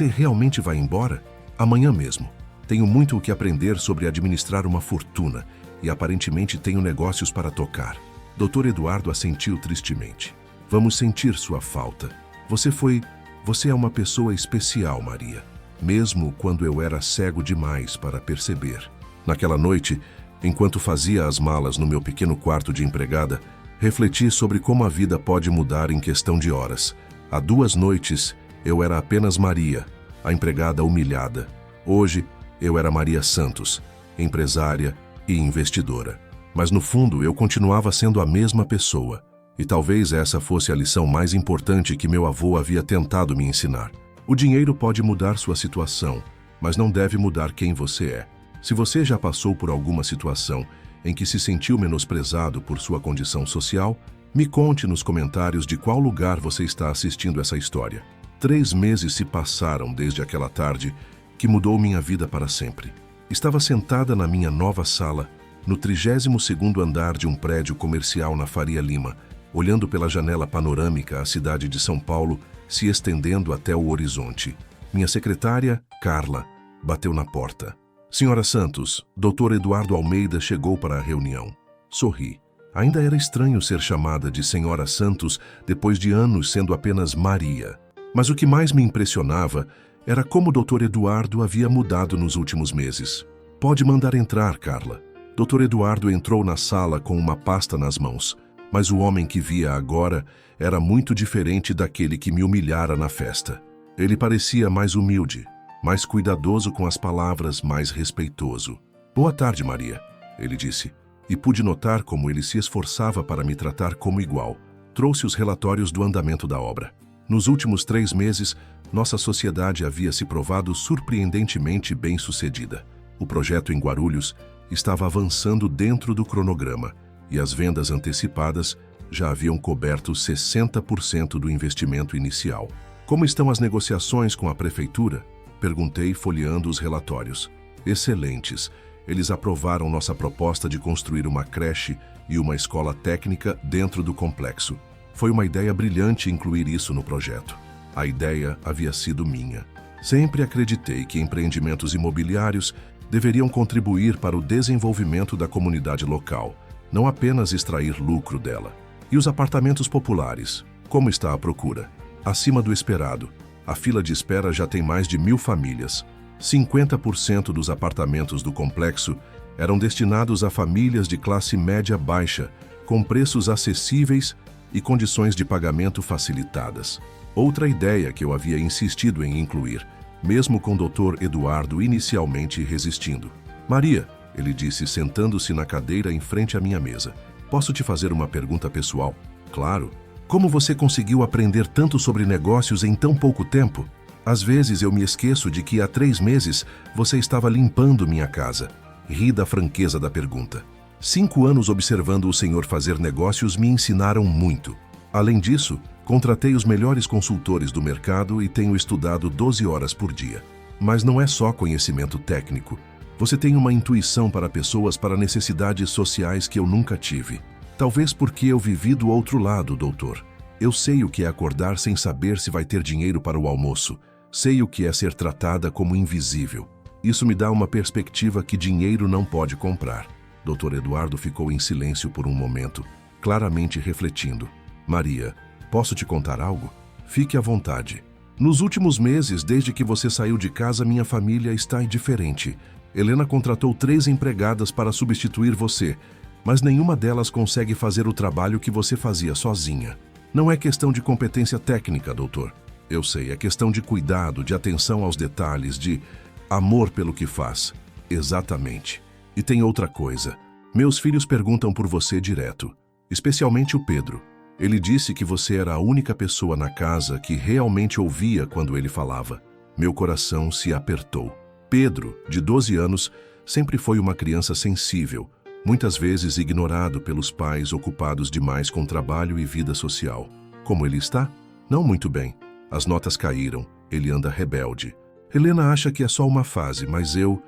realmente vai embora? Amanhã mesmo. Tenho muito o que aprender sobre administrar uma fortuna e aparentemente tenho negócios para tocar. Dr. Eduardo assentiu tristemente. Vamos sentir sua falta. Você é uma pessoa especial, Maria. Mesmo quando eu era cego demais para perceber. Naquela noite, enquanto fazia as malas no meu pequeno quarto de empregada, refleti sobre como a vida pode mudar em questão de horas. Há 2 noites, eu era apenas Maria, a empregada humilhada. Hoje, eu era Maria Santos, empresária e investidora. Mas no fundo, eu continuava sendo a mesma pessoa. E talvez essa fosse a lição mais importante que meu avô havia tentado me ensinar. O dinheiro pode mudar sua situação, mas não deve mudar quem você é. Se você já passou por alguma situação em que se sentiu menosprezado por sua condição social, me conte nos comentários de qual lugar você está assistindo essa história. 3 meses se passaram desde aquela tarde que mudou minha vida para sempre. Estava sentada na minha nova sala, no 32º andar de um prédio comercial na Faria Lima, olhando pela janela panorâmica a cidade de São Paulo se estendendo até o horizonte. Minha secretária, Carla, bateu na porta. Senhora Santos, Dr. Eduardo Almeida chegou para a reunião. Sorri. Ainda era estranho ser chamada de Senhora Santos depois de anos sendo apenas Maria. Mas o que mais me impressionava era como o Dr. Eduardo havia mudado nos últimos meses. Pode mandar entrar, Carla. Dr. Eduardo entrou na sala com uma pasta nas mãos, mas o homem que via agora era muito diferente daquele que me humilhara na festa. Ele parecia mais humilde, mais cuidadoso com as palavras, mais respeitoso. Boa tarde, Maria, ele disse, e pude notar como ele se esforçava para me tratar como igual. Trouxe os relatórios do andamento da obra. Nos últimos 3 meses, nossa sociedade havia se provado surpreendentemente bem-sucedida. O projeto em Guarulhos estava avançando dentro do cronograma e as vendas antecipadas já haviam coberto 60% do investimento inicial. Como estão as negociações com a prefeitura? Perguntei, folheando os relatórios. Excelentes. Eles aprovaram nossa proposta de construir uma creche e uma escola técnica dentro do complexo. Foi uma ideia brilhante incluir isso no projeto. A ideia havia sido minha. Sempre acreditei que empreendimentos imobiliários deveriam contribuir para o desenvolvimento da comunidade local, não apenas extrair lucro dela. E os apartamentos populares? Como está a procura? Acima do esperado. A fila de espera já tem mais de 1.000 famílias. 50% dos apartamentos do complexo eram destinados a famílias de classe média-baixa, com preços acessíveis e condições de pagamento facilitadas. Outra ideia que eu havia insistido em incluir, mesmo com o Dr. Eduardo inicialmente resistindo. Maria, ele disse sentando-se na cadeira em frente à minha mesa. Posso te fazer uma pergunta pessoal? Claro. Como você conseguiu aprender tanto sobre negócios em tão pouco tempo? Às vezes eu me esqueço de que há 3 meses você estava limpando minha casa. Ri da franqueza da pergunta. 5 anos observando o senhor fazer negócios me ensinaram muito. Além disso, contratei os melhores consultores do mercado e tenho estudado 12 horas por dia. Mas não é só conhecimento técnico. Você tem uma intuição para pessoas, para necessidades sociais que eu nunca tive. Talvez porque eu vivi do outro lado, doutor. Eu sei o que é acordar sem saber se vai ter dinheiro para o almoço. Sei o que é ser tratada como invisível. Isso me dá uma perspectiva que dinheiro não pode comprar. Dr. Eduardo ficou em silêncio por um momento, claramente refletindo. Maria, posso te contar algo? Fique à vontade. Nos últimos meses, desde que você saiu de casa, minha família está diferente. Helena contratou 3 empregadas para substituir você, mas nenhuma delas consegue fazer o trabalho que você fazia sozinha. Não é questão de competência técnica, doutor. Eu sei, é questão de cuidado, de atenção aos detalhes, de amor pelo que faz. Exatamente. E tem outra coisa. Meus filhos perguntam por você direto, especialmente o Pedro. Ele disse que você era a única pessoa na casa que realmente ouvia quando ele falava. Meu coração se apertou. Pedro, de 12 anos, sempre foi uma criança sensível, muitas vezes ignorado pelos pais ocupados demais com trabalho e vida social. Como ele está? Não muito bem. As notas caíram, ele anda rebelde. Helena acha que é só uma fase, mas eu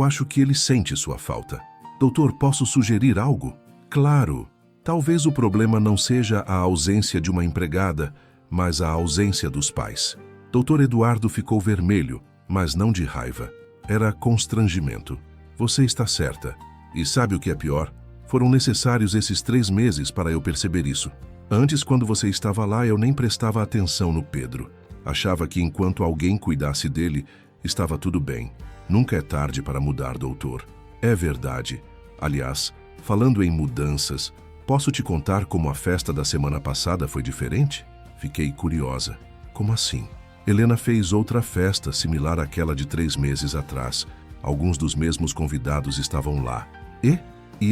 acho que ele sente sua falta. Doutor, posso sugerir algo? Claro. Talvez o problema não seja a ausência de uma empregada, mas a ausência dos pais. Doutor Eduardo ficou vermelho, mas não de raiva. Era constrangimento. Você está certa. E sabe o que é pior? Foram necessários esses 3 meses para eu perceber isso. Antes, quando você estava lá, eu nem prestava atenção no Pedro. Achava que enquanto alguém cuidasse dele, estava tudo bem. Nunca é tarde para mudar, doutor. É verdade. Aliás, falando em mudanças, posso te contar como a festa da semana passada foi diferente? Fiquei curiosa. Como assim? Helena fez outra festa similar àquela de 3 meses atrás. Alguns dos mesmos convidados estavam lá. E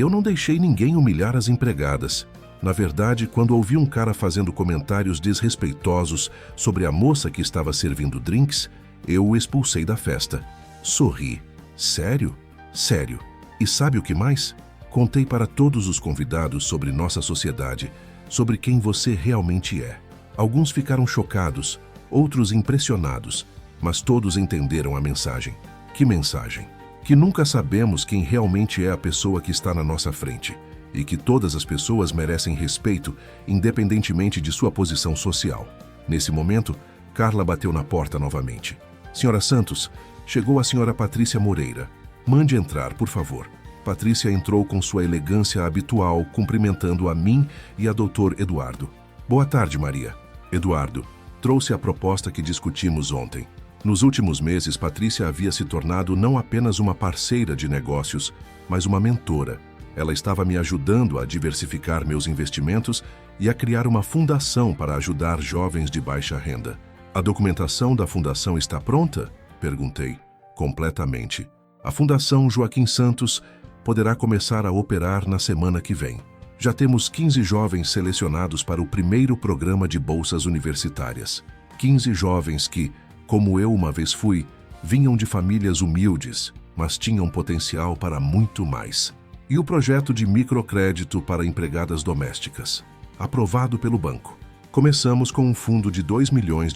eu não deixei ninguém humilhar as empregadas. Na verdade, quando ouvi um cara fazendo comentários desrespeitosos sobre a moça que estava servindo drinks, eu o expulsei da festa. Sorri. Sério? Sério. E sabe o que mais? Contei para todos os convidados sobre nossa sociedade, sobre quem você realmente é. Alguns ficaram chocados, outros impressionados, mas todos entenderam a mensagem. Que mensagem? Que nunca sabemos quem realmente é a pessoa que está na nossa frente e que todas as pessoas merecem respeito, independentemente de sua posição social. Nesse momento, Carla bateu na porta novamente. Senhora Santos, chegou a senhora Patrícia Moreira. Mande entrar, por favor. Patrícia entrou com sua elegância habitual, cumprimentando a mim e a doutor Eduardo. Boa tarde, Maria. Eduardo, trouxe a proposta que discutimos ontem. Nos últimos meses, Patrícia havia se tornado não apenas uma parceira de negócios, mas uma mentora. Ela estava me ajudando a diversificar meus investimentos e a criar uma fundação para ajudar jovens de baixa renda. A documentação da fundação está pronta? Perguntei. Completamente. A Fundação Joaquim Santos poderá começar a operar na semana que vem. Já temos 15 jovens selecionados para o primeiro programa de bolsas universitárias. 15 jovens que, como eu uma vez fui, vinham de famílias humildes, mas tinham potencial para muito mais. E o projeto de microcrédito para empregadas domésticas, aprovado pelo banco. Começamos com um fundo de R$ 2 milhões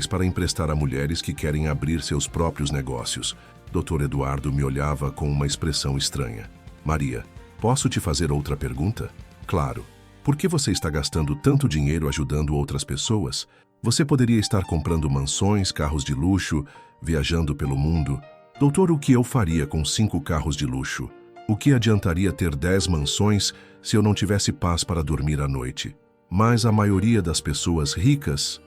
para emprestar a mulheres que querem abrir seus próprios negócios. Dr. Eduardo me olhava com uma expressão estranha. Maria, posso te fazer outra pergunta? Claro. Por que você está gastando tanto dinheiro ajudando outras pessoas? Você poderia estar comprando mansões, carros de luxo, viajando pelo mundo. Doutor, o que eu faria com 5 carros de luxo? O que adiantaria ter 10 mansões se eu não tivesse paz para dormir à noite? Mas a maioria das pessoas ricas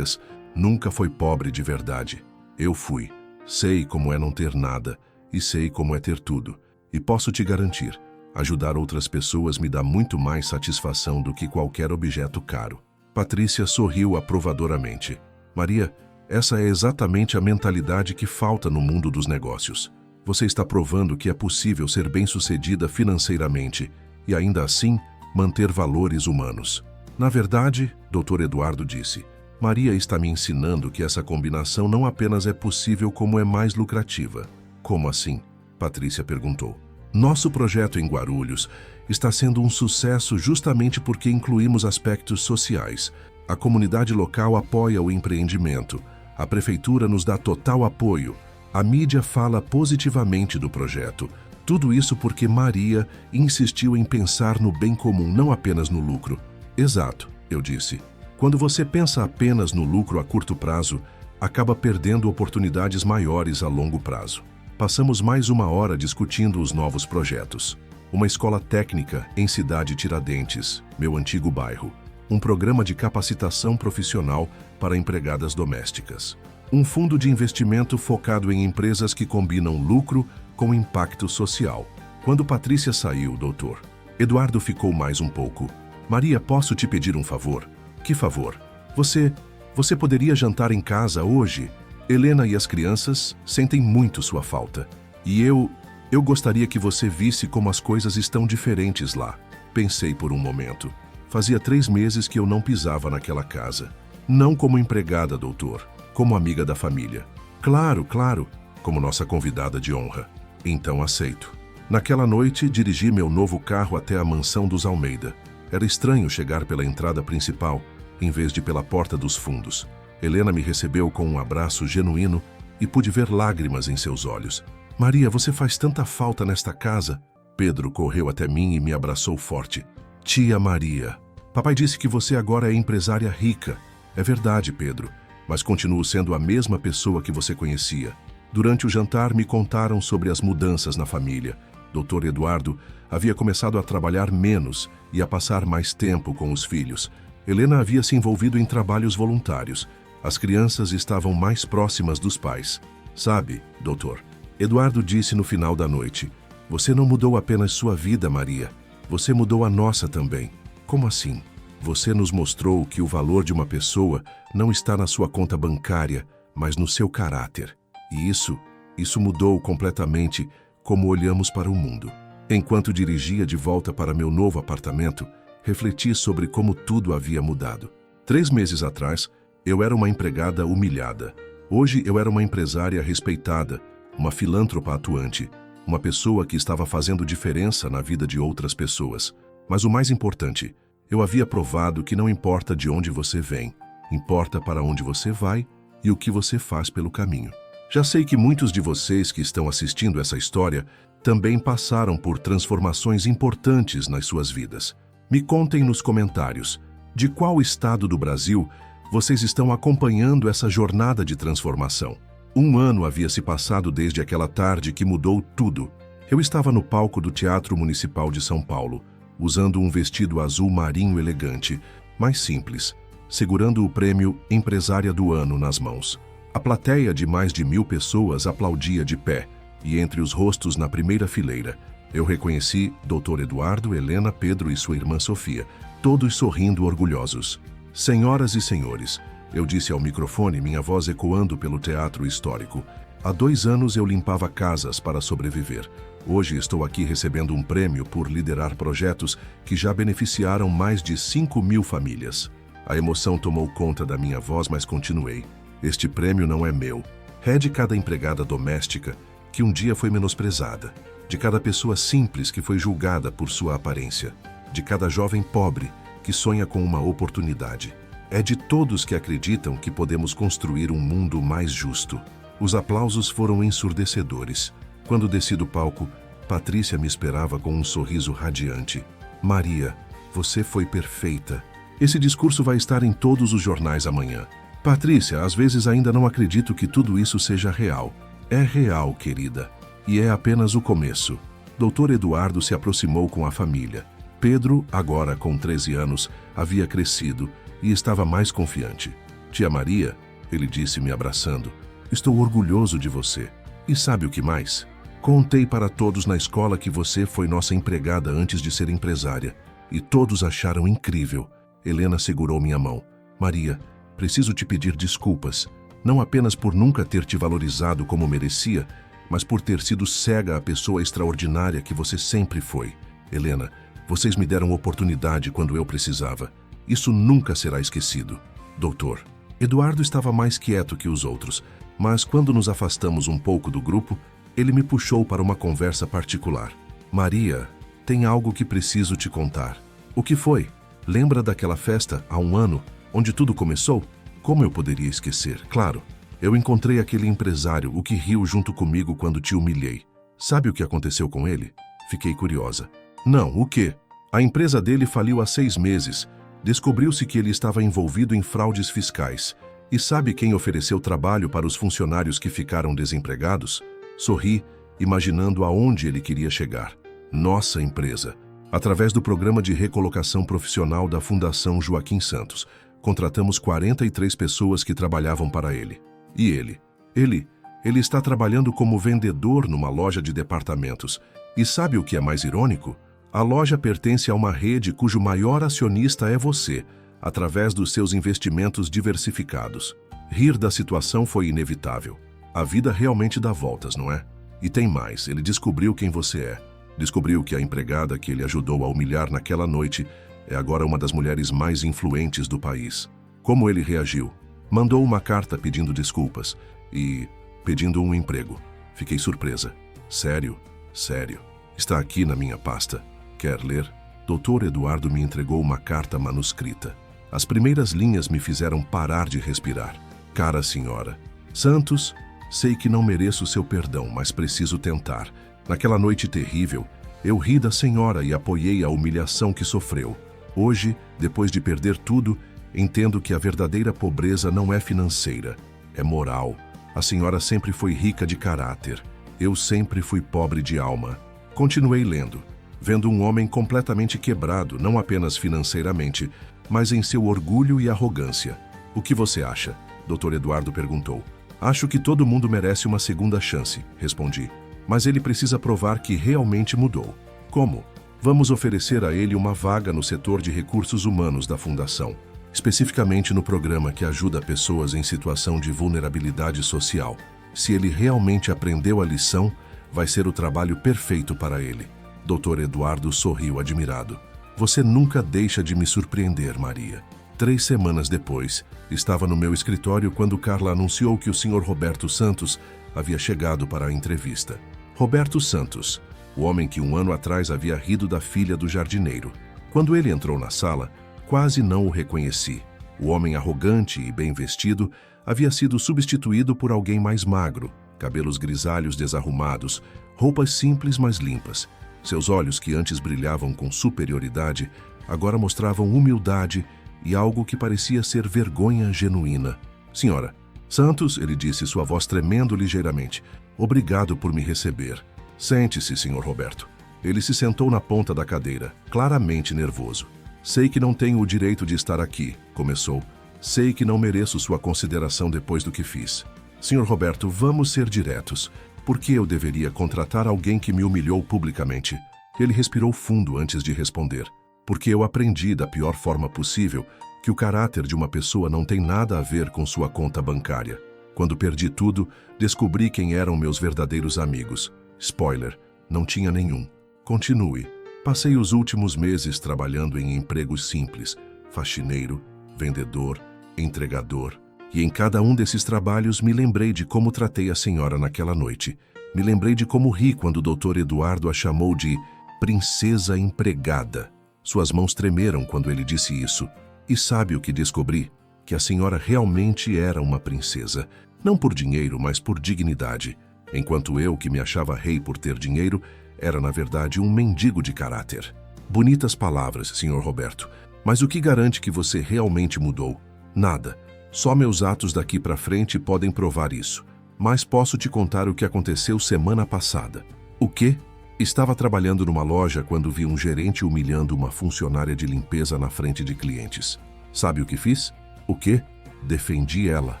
nunca foi pobre de verdade. Eu fui. Sei como é não ter nada e sei como é ter tudo. E posso te garantir, ajudar outras pessoas me dá muito mais satisfação do que qualquer objeto caro. Patrícia sorriu aprovadoramente. Maria, essa é exatamente a mentalidade que falta no mundo dos negócios. Você está provando que é possível ser bem-sucedida financeiramente e, ainda assim, manter valores humanos. Na verdade, Dr. Eduardo disse, Maria está me ensinando que essa combinação não apenas é possível como é mais lucrativa. Como assim? Patrícia perguntou. Nosso projeto em Guarulhos está sendo um sucesso justamente porque incluímos aspectos sociais. A comunidade local apoia o empreendimento. A prefeitura nos dá total apoio. A mídia fala positivamente do projeto. Tudo isso porque Maria insistiu em pensar no bem comum, não apenas no lucro. Exato, eu disse. Quando você pensa apenas no lucro a curto prazo, acaba perdendo oportunidades maiores a longo prazo. Passamos mais 1 hora discutindo os novos projetos. Uma escola técnica em Cidade Tiradentes, meu antigo bairro. Um programa de capacitação profissional para empregadas domésticas. Um fundo de investimento focado em empresas que combinam lucro com impacto social. Quando Patrícia saiu, doutor, Eduardo ficou mais um pouco. Maria, posso te pedir um favor? Que favor? Você poderia jantar em casa hoje? Helena e as crianças sentem muito sua falta. E eu Eu gostaria que você visse como as coisas estão diferentes lá. Pensei por um momento. Fazia 3 meses que eu não pisava naquela casa. Não como empregada, doutor, como amiga da família. Claro, claro, como nossa convidada de honra. Então aceito. Naquela noite, dirigi meu novo carro até a mansão dos Almeida. Era estranho chegar pela entrada principal, em vez de pela porta dos fundos. Helena me recebeu com um abraço genuíno e pude ver lágrimas em seus olhos. Maria, você faz tanta falta nesta casa. Pedro correu até mim e me abraçou forte. Tia Maria, papai disse que você agora é empresária rica. É verdade, Pedro, mas continuo sendo a mesma pessoa que você conhecia. Durante o jantar me contaram sobre as mudanças na família. Dr. Eduardo havia começado a trabalhar menos e a passar mais tempo com os filhos. Helena havia se envolvido em trabalhos voluntários. As crianças estavam mais próximas dos pais. Sabe, doutor, Eduardo disse no final da noite, você não mudou apenas sua vida, Maria. Você mudou a nossa também. Como assim? Você nos mostrou que o valor de uma pessoa não está na sua conta bancária, mas no seu caráter. E isso mudou completamente como olhamos para o mundo. Enquanto dirigia de volta para meu novo apartamento, refleti sobre como tudo havia mudado. 3 meses atrás, eu era uma empregada humilhada. Hoje eu era uma empresária respeitada, uma filântropa atuante, uma pessoa que estava fazendo diferença na vida de outras pessoas. Mas o mais importante, eu havia provado que não importa de onde você vem, importa para onde você vai e o que você faz pelo caminho. Já sei que muitos de vocês que estão assistindo essa história também passaram por transformações importantes nas suas vidas. Me contem nos comentários de qual estado do Brasil vocês estão acompanhando essa jornada de transformação. 1 ano havia se passado desde aquela tarde que mudou tudo. Eu estava no palco do Teatro Municipal de São Paulo, usando um vestido azul marinho elegante, mais simples, segurando o prêmio Empresária do Ano nas mãos. A plateia de mais de 1000 pessoas aplaudia de pé, e entre os rostos na primeira fileira, eu reconheci Dr. Eduardo, Helena, Pedro e sua irmã Sofia, todos sorrindo orgulhosos. Senhoras e senhores, eu disse ao microfone, minha voz ecoando pelo teatro histórico. Há 2 anos eu limpava casas para sobreviver. Hoje estou aqui recebendo um prêmio por liderar projetos que já beneficiaram mais de 5.000 famílias. A emoção tomou conta da minha voz, mas continuei. Este prêmio não é meu. É de cada empregada doméstica que um dia foi menosprezada, de cada pessoa simples que foi julgada por sua aparência, de cada jovem pobre que sonha com uma oportunidade. É de todos que acreditam que podemos construir um mundo mais justo. Os aplausos foram ensurdecedores. Quando desci do palco, Patrícia me esperava com um sorriso radiante. Maria, você foi perfeita. Esse discurso vai estar em todos os jornais amanhã. Patrícia, às vezes ainda não acredito que tudo isso seja real. É real, querida. E é apenas o começo. Dr. Eduardo se aproximou com a família. Pedro, agora com 13 anos, havia crescido e estava mais confiante. Tia Maria, ele disse me abraçando, estou orgulhoso de você. E sabe o que mais? Contei para todos na escola que você foi nossa empregada antes de ser empresária. E todos acharam incrível. Helena segurou minha mão. Maria, preciso te pedir desculpas. Não apenas por nunca ter te valorizado como merecia, mas por ter sido cega à pessoa extraordinária que você sempre foi. Helena, vocês me deram oportunidade quando eu precisava. Isso nunca será esquecido. Doutor, Eduardo estava mais quieto que os outros, mas quando nos afastamos um pouco do grupo, ele me puxou para uma conversa particular. Maria, tem algo que preciso te contar. O que foi? Lembra daquela festa, há 1 ano, onde tudo começou? Como eu poderia esquecer? Claro, eu encontrei aquele empresário, o que riu junto comigo quando te humilhei. Sabe o que aconteceu com ele? Fiquei curiosa. Não, o quê? A empresa dele faliu há 6 meses. Descobriu-se que ele estava envolvido em fraudes fiscais. E sabe quem ofereceu trabalho para os funcionários que ficaram desempregados? Sorri, imaginando aonde ele queria chegar. Nossa empresa. Através do programa de recolocação profissional da Fundação Joaquim Santos, contratamos 43 pessoas que trabalhavam para ele. E ele está trabalhando como vendedor numa loja de departamentos. E sabe o que é mais irônico? A loja pertence a uma rede cujo maior acionista é você, através dos seus investimentos diversificados. Rir da situação foi inevitável. A vida realmente dá voltas, não é? E tem mais, ele descobriu quem você é. Descobriu que a empregada que ele ajudou a humilhar naquela noite é agora uma das mulheres mais influentes do país. Como ele reagiu? Mandou uma carta pedindo desculpas e pedindo um emprego. Fiquei surpresa. Sério? Sério. Está aqui na minha pasta. Quer ler? Dr. Eduardo me entregou uma carta manuscrita. As primeiras linhas me fizeram parar de respirar. Cara senhora, Santos, sei que não mereço seu perdão, mas preciso tentar. Naquela noite terrível, eu ri da senhora e apoiei a humilhação que sofreu. Hoje, depois de perder tudo, entendo que a verdadeira pobreza não é financeira, é moral. A senhora sempre foi rica de caráter. Eu sempre fui pobre de alma. Continuei lendo, vendo um homem completamente quebrado, não apenas financeiramente, mas em seu orgulho e arrogância. O que você acha? Dr. Eduardo perguntou. Acho que todo mundo merece uma segunda chance, respondi. Mas ele precisa provar que realmente mudou. Como? Vamos oferecer a ele uma vaga no setor de recursos humanos da Fundação, especificamente no programa que ajuda pessoas em situação de vulnerabilidade social. Se ele realmente aprendeu a lição, vai ser o trabalho perfeito para ele. Dr. Eduardo sorriu admirado. Você nunca deixa de me surpreender, Maria. 3 semanas depois, estava no meu escritório quando Carla anunciou que o Sr. Roberto Santos havia chegado para a entrevista. Roberto Santos, o homem que 1 ano atrás havia rido da filha do jardineiro. Quando ele entrou na sala, quase não o reconheci. O homem arrogante e bem vestido havia sido substituído por alguém mais magro, cabelos grisalhos desarrumados, roupas simples mas limpas. Seus olhos, que antes brilhavam com superioridade, agora mostravam humildade e algo que parecia ser vergonha genuína. Senhora, Santos, ele disse, sua voz tremendo ligeiramente. Obrigado por me receber. Sente-se, Sr. Roberto. Ele se sentou na ponta da cadeira, claramente nervoso. Sei que não tenho o direito de estar aqui, começou. Sei que não mereço sua consideração depois do que fiz. Sr. Roberto, vamos ser diretos. Por que eu deveria contratar alguém que me humilhou publicamente? Ele respirou fundo antes de responder. Porque eu aprendi da pior forma possível que o caráter de uma pessoa não tem nada a ver com sua conta bancária. Quando perdi tudo, descobri quem eram meus verdadeiros amigos. Spoiler, não tinha nenhum. Continue. Passei os últimos meses trabalhando em empregos simples, faxineiro, vendedor, entregador. E em cada um desses trabalhos me lembrei de como tratei a senhora naquela noite. Me lembrei de como ri quando o Dr. Eduardo a chamou de princesa empregada. Suas mãos tremeram quando ele disse isso. E sabe o que descobri? Que a senhora realmente era uma princesa. Não por dinheiro, mas por dignidade. Enquanto eu, que me achava rei por ter dinheiro, era na verdade um mendigo de caráter. Bonitas palavras, Sr. Roberto. Mas o que garante que você realmente mudou? Nada. Só meus atos daqui para frente podem provar isso. Mas posso te contar o que aconteceu semana passada. O quê? Estava trabalhando numa loja quando vi um gerente humilhando uma funcionária de limpeza na frente de clientes. Sabe o que fiz? O quê? Defendi ela.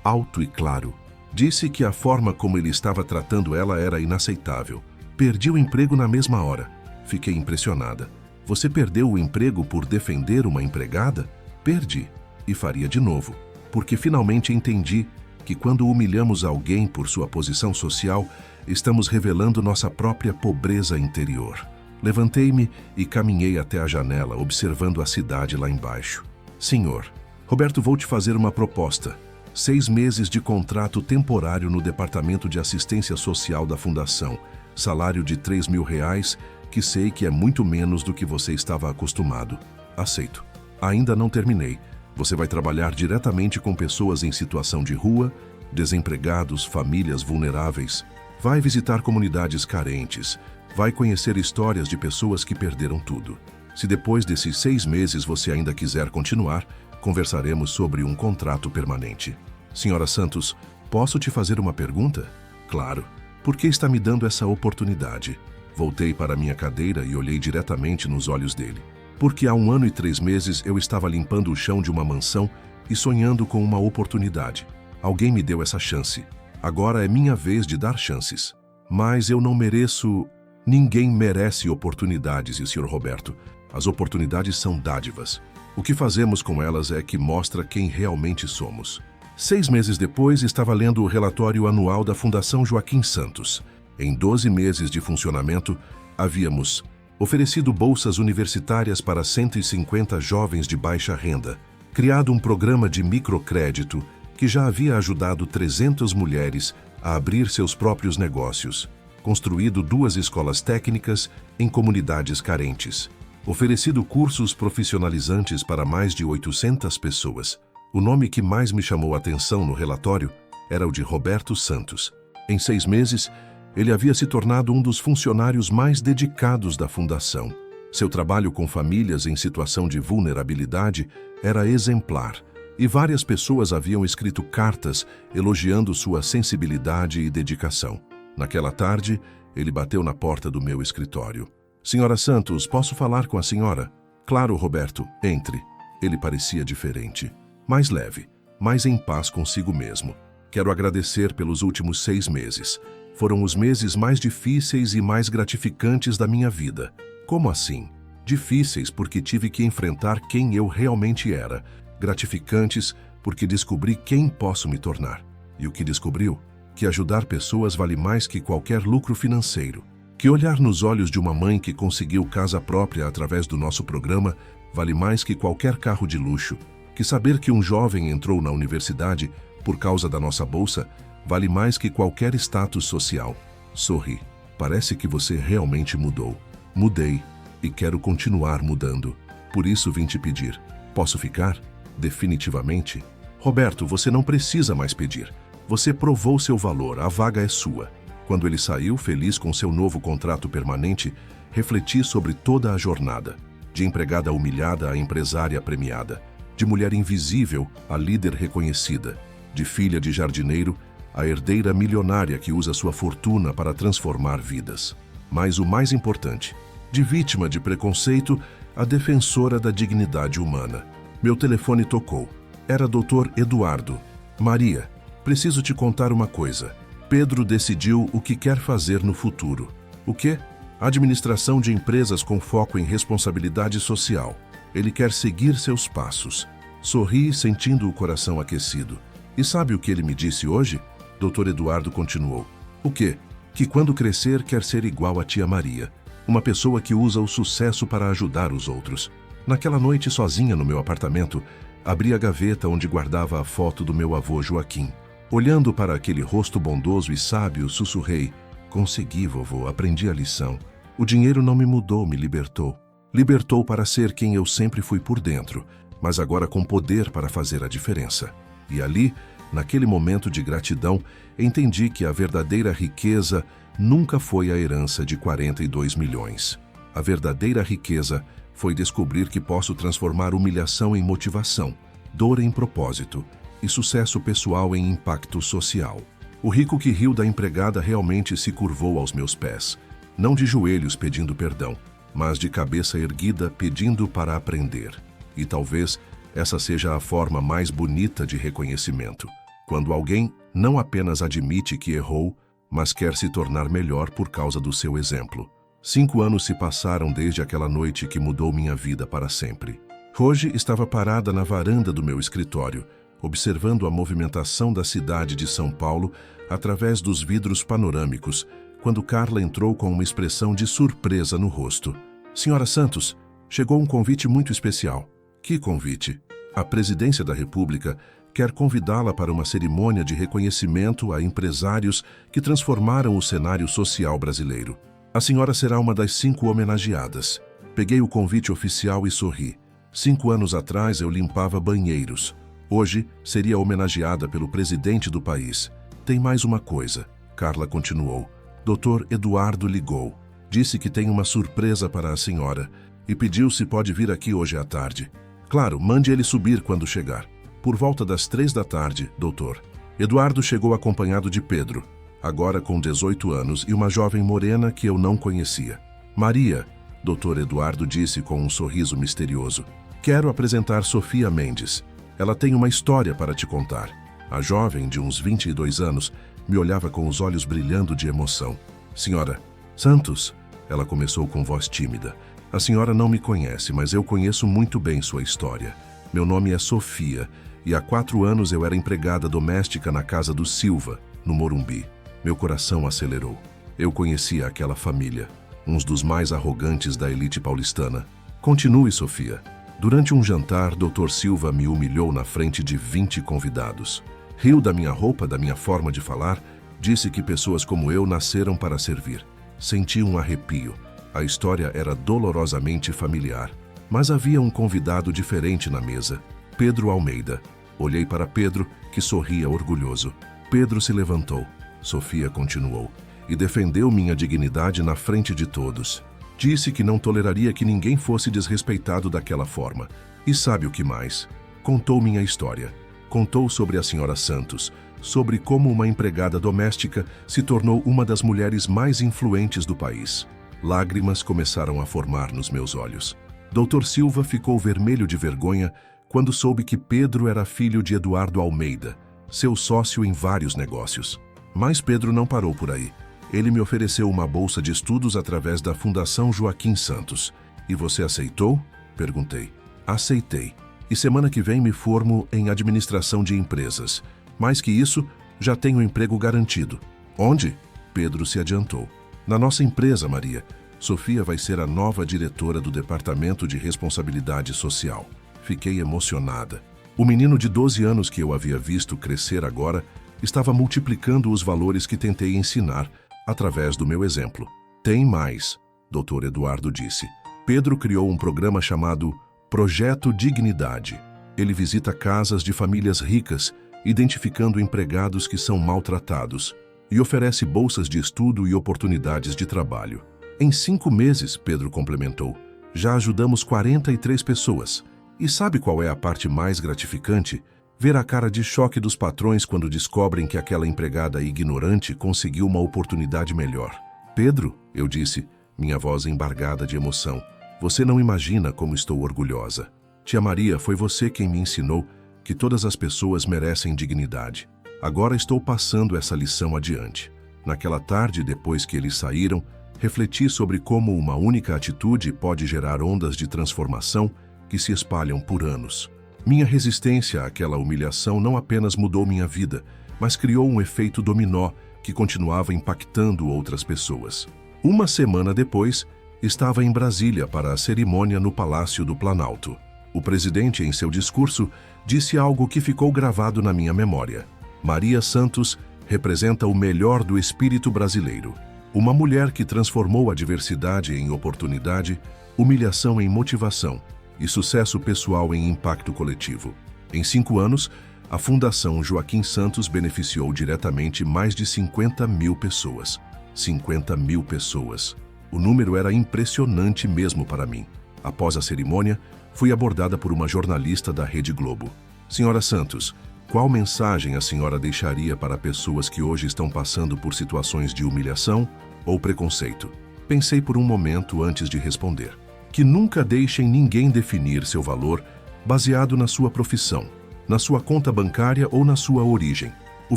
Alto e claro. Disse que a forma como ele estava tratando ela era inaceitável. Perdi o emprego na mesma hora. Fiquei impressionada. Você perdeu o emprego por defender uma empregada? Perdi. E faria de novo. Porque finalmente entendi que quando humilhamos alguém por sua posição social, estamos revelando nossa própria pobreza interior. Levantei-me e caminhei até a janela, observando a cidade lá embaixo. Senhor, Roberto, vou te fazer uma proposta. 6 meses de contrato temporário no Departamento de Assistência Social da Fundação. Salário de R$3.000, que sei que é muito menos do que você estava acostumado. Aceito. Ainda não terminei. Você vai trabalhar diretamente com pessoas em situação de rua, desempregados, famílias vulneráveis. Vai visitar comunidades carentes. Vai conhecer histórias de pessoas que perderam tudo. Se depois desses 6 meses você ainda quiser continuar, conversaremos sobre um contrato permanente. Senhora Santos, posso te fazer uma pergunta? Claro. Por que está me dando essa oportunidade? Voltei para minha cadeira e olhei diretamente nos olhos dele. Porque há 1 ano e 3 meses eu estava limpando o chão de uma mansão e sonhando com uma oportunidade. Alguém me deu essa chance. Agora é minha vez de dar chances. Mas eu não mereço... Ninguém merece oportunidades, Sr. Roberto. As oportunidades são dádivas. O que fazemos com elas é que mostra quem realmente somos. 6 meses depois, estava lendo o relatório anual da Fundação Joaquim Santos. Em 12 meses de funcionamento, havíamos oferecido bolsas universitárias para 150 jovens de baixa renda, criado um programa de microcrédito que já havia ajudado 300 mulheres a abrir seus próprios negócios, construído 2 escolas técnicas em comunidades carentes, oferecido cursos profissionalizantes para mais de 800 pessoas. O nome que mais me chamou a atenção no relatório era o de Roberto Santos. Em 6 meses, ele havia se tornado um dos funcionários mais dedicados da Fundação. Seu trabalho com famílias em situação de vulnerabilidade era exemplar, e várias pessoas haviam escrito cartas elogiando sua sensibilidade e dedicação. Naquela tarde, ele bateu na porta do meu escritório. "Senhora Santos, posso falar com a senhora?" "Claro, Roberto, entre." Ele parecia diferente, mais leve, mais em paz consigo mesmo. "Quero agradecer pelos últimos 6 meses. Foram os meses mais difíceis e mais gratificantes da minha vida." "Como assim?" "Difíceis porque tive que enfrentar quem eu realmente era. Gratificantes porque descobri quem posso me tornar." "E o que descobriu?" "Que ajudar pessoas vale mais que qualquer lucro financeiro. Que olhar nos olhos de uma mãe que conseguiu casa própria através do nosso programa vale mais que qualquer carro de luxo. Que saber que um jovem entrou na universidade por causa da nossa bolsa vale mais que qualquer status social." Sorri. "Parece que você realmente mudou." "Mudei e quero continuar mudando. Por isso vim te pedir. Posso ficar? Definitivamente?" "Roberto, você não precisa mais pedir. Você provou seu valor, a vaga é sua." Quando ele saiu, feliz com seu novo contrato permanente, refleti sobre toda a jornada. De empregada humilhada a empresária premiada. De mulher invisível a líder reconhecida. De filha de jardineiro a herdeira milionária que usa sua fortuna para transformar vidas. Mas o mais importante, de vítima de preconceito a defensora da dignidade humana. Meu telefone tocou. Era Dr. Eduardo. "Maria, preciso te contar uma coisa. Pedro decidiu o que quer fazer no futuro." "O quê?" "Administração de empresas com foco em responsabilidade social. Ele quer seguir seus passos." Sorri, sentindo o coração aquecido. "E sabe o que ele me disse hoje?" Dr. Eduardo continuou. "O quê?" "Que quando crescer quer ser igual a tia Maria. Uma pessoa que usa o sucesso para ajudar os outros." Naquela noite, sozinha no meu apartamento, abri a gaveta onde guardava a foto do meu avô Joaquim. Olhando para aquele rosto bondoso e sábio, sussurrei: "Consegui, vovô, aprendi a lição. O dinheiro não me mudou, me libertou. Libertou para ser quem eu sempre fui por dentro, mas agora com poder para fazer a diferença." E ali, naquele momento de gratidão, entendi que a verdadeira riqueza nunca foi a herança de 42 milhões. A verdadeira riqueza foi descobrir que posso transformar humilhação em motivação, dor em propósito e sucesso pessoal em impacto social. O rico que riu da empregada realmente se curvou aos meus pés, não de joelhos pedindo perdão, mas de cabeça erguida pedindo para aprender. E talvez essa seja a forma mais bonita de reconhecimento, quando alguém não apenas admite que errou, mas quer se tornar melhor por causa do seu exemplo. 5 anos se passaram desde aquela noite que mudou minha vida para sempre. Hoje estava parada na varanda do meu escritório, observando a movimentação da cidade de São Paulo através dos vidros panorâmicos, quando Carla entrou com uma expressão de surpresa no rosto. "Senhora Santos, chegou um convite muito especial." "Que convite?" "A Presidência da República quer convidá-la para uma cerimônia de reconhecimento a empresários que transformaram o cenário social brasileiro. A senhora será uma das 5 homenageadas." Peguei o convite oficial e sorri. 5 anos atrás eu limpava banheiros. Hoje seria homenageada pelo presidente do país. "Tem mais uma coisa," Carla continuou. "Dr. Eduardo ligou. Disse que tem uma surpresa para a senhora e pediu se pode vir aqui hoje à tarde." "Claro, mande ele subir quando chegar." Por volta das 3 da tarde, doutor. Eduardo chegou acompanhado de Pedro, agora com 18 anos e uma jovem morena que eu não conhecia. "Maria," Dr. Eduardo disse com um sorriso misterioso. "Quero apresentar Sofia Mendes. Ela tem uma história para te contar." A jovem, de uns 22 anos, me olhava com os olhos brilhando de emoção. "Senhora Santos," ela começou com voz tímida. "A senhora não me conhece, mas eu conheço muito bem sua história. Meu nome é Sofia e há 4 anos eu era empregada doméstica na casa do Silva, no Morumbi." Meu coração acelerou. Eu conhecia aquela família, uns dos mais arrogantes da elite paulistana. Continue, Sofia. Durante um jantar, Dr. Silva me humilhou na frente de 20 convidados. Riu da minha roupa, da minha forma de falar, disse que pessoas como eu nasceram para servir. Senti um arrepio. A história era dolorosamente familiar. Mas havia um convidado diferente na mesa, Pedro Almeida. Olhei para Pedro, que sorria orgulhoso. Pedro se levantou. Sofia continuou. E defendeu minha dignidade na frente de todos. Disse que não toleraria que ninguém fosse desrespeitado daquela forma. E sabe o que mais? Contou minha história. Contou sobre a senhora Santos, sobre como uma empregada doméstica se tornou uma das mulheres mais influentes do país. Lágrimas começaram a formar nos meus olhos. Dr. Silva ficou vermelho de vergonha quando soube que Pedro era filho de Eduardo Almeida, seu sócio em vários negócios. Mas Pedro não parou por aí. Ele me ofereceu uma bolsa de estudos através da Fundação Joaquim Santos. E você aceitou? Perguntei. Aceitei. E semana que vem me formo em administração de empresas. Mais que isso, já tenho emprego garantido. Onde? Pedro se adiantou. Na nossa empresa, Maria. Sofia vai ser a nova diretora do Departamento de Responsabilidade Social. Fiquei emocionada. O menino de 12 anos que eu havia visto crescer agora estava multiplicando os valores que tentei ensinar através do meu exemplo. Tem mais, Dr. Eduardo disse. Pedro criou um programa chamado Projeto Dignidade. Ele visita casas de famílias ricas, identificando empregados que são maltratados, e oferece bolsas de estudo e oportunidades de trabalho. Em 5 meses, Pedro complementou, já ajudamos 43 pessoas. E sabe qual é a parte mais gratificante? Ver a cara de choque dos patrões quando descobrem que aquela empregada ignorante conseguiu uma oportunidade melhor. Pedro, eu disse, minha voz embargada de emoção, você não imagina como estou orgulhosa. Tia Maria, foi você quem me ensinou que todas as pessoas merecem dignidade. Agora estou passando essa lição adiante. Naquela tarde, depois que eles saíram, refleti sobre como uma única atitude pode gerar ondas de transformação que se espalham por anos. Minha resistência àquela humilhação não apenas mudou minha vida, mas criou um efeito dominó que continuava impactando outras pessoas. Uma semana depois, estava em Brasília para a cerimônia no Palácio do Planalto. O presidente, em seu discurso, disse algo que ficou gravado na minha memória. Maria Santos representa o melhor do espírito brasileiro. Uma mulher que transformou a diversidade em oportunidade, humilhação em motivação e sucesso pessoal em impacto coletivo. Em 5 anos, a Fundação Joaquim Santos beneficiou diretamente mais de 50 mil pessoas. 50 mil pessoas. O número era impressionante mesmo para mim. Após a cerimônia, fui abordada por uma jornalista da Rede Globo. Senhora Santos, qual mensagem a senhora deixaria para pessoas que hoje estão passando por situações de humilhação ou preconceito? Pensei por um momento antes de responder. Que nunca deixem ninguém definir seu valor baseado na sua profissão, na sua conta bancária ou na sua origem. O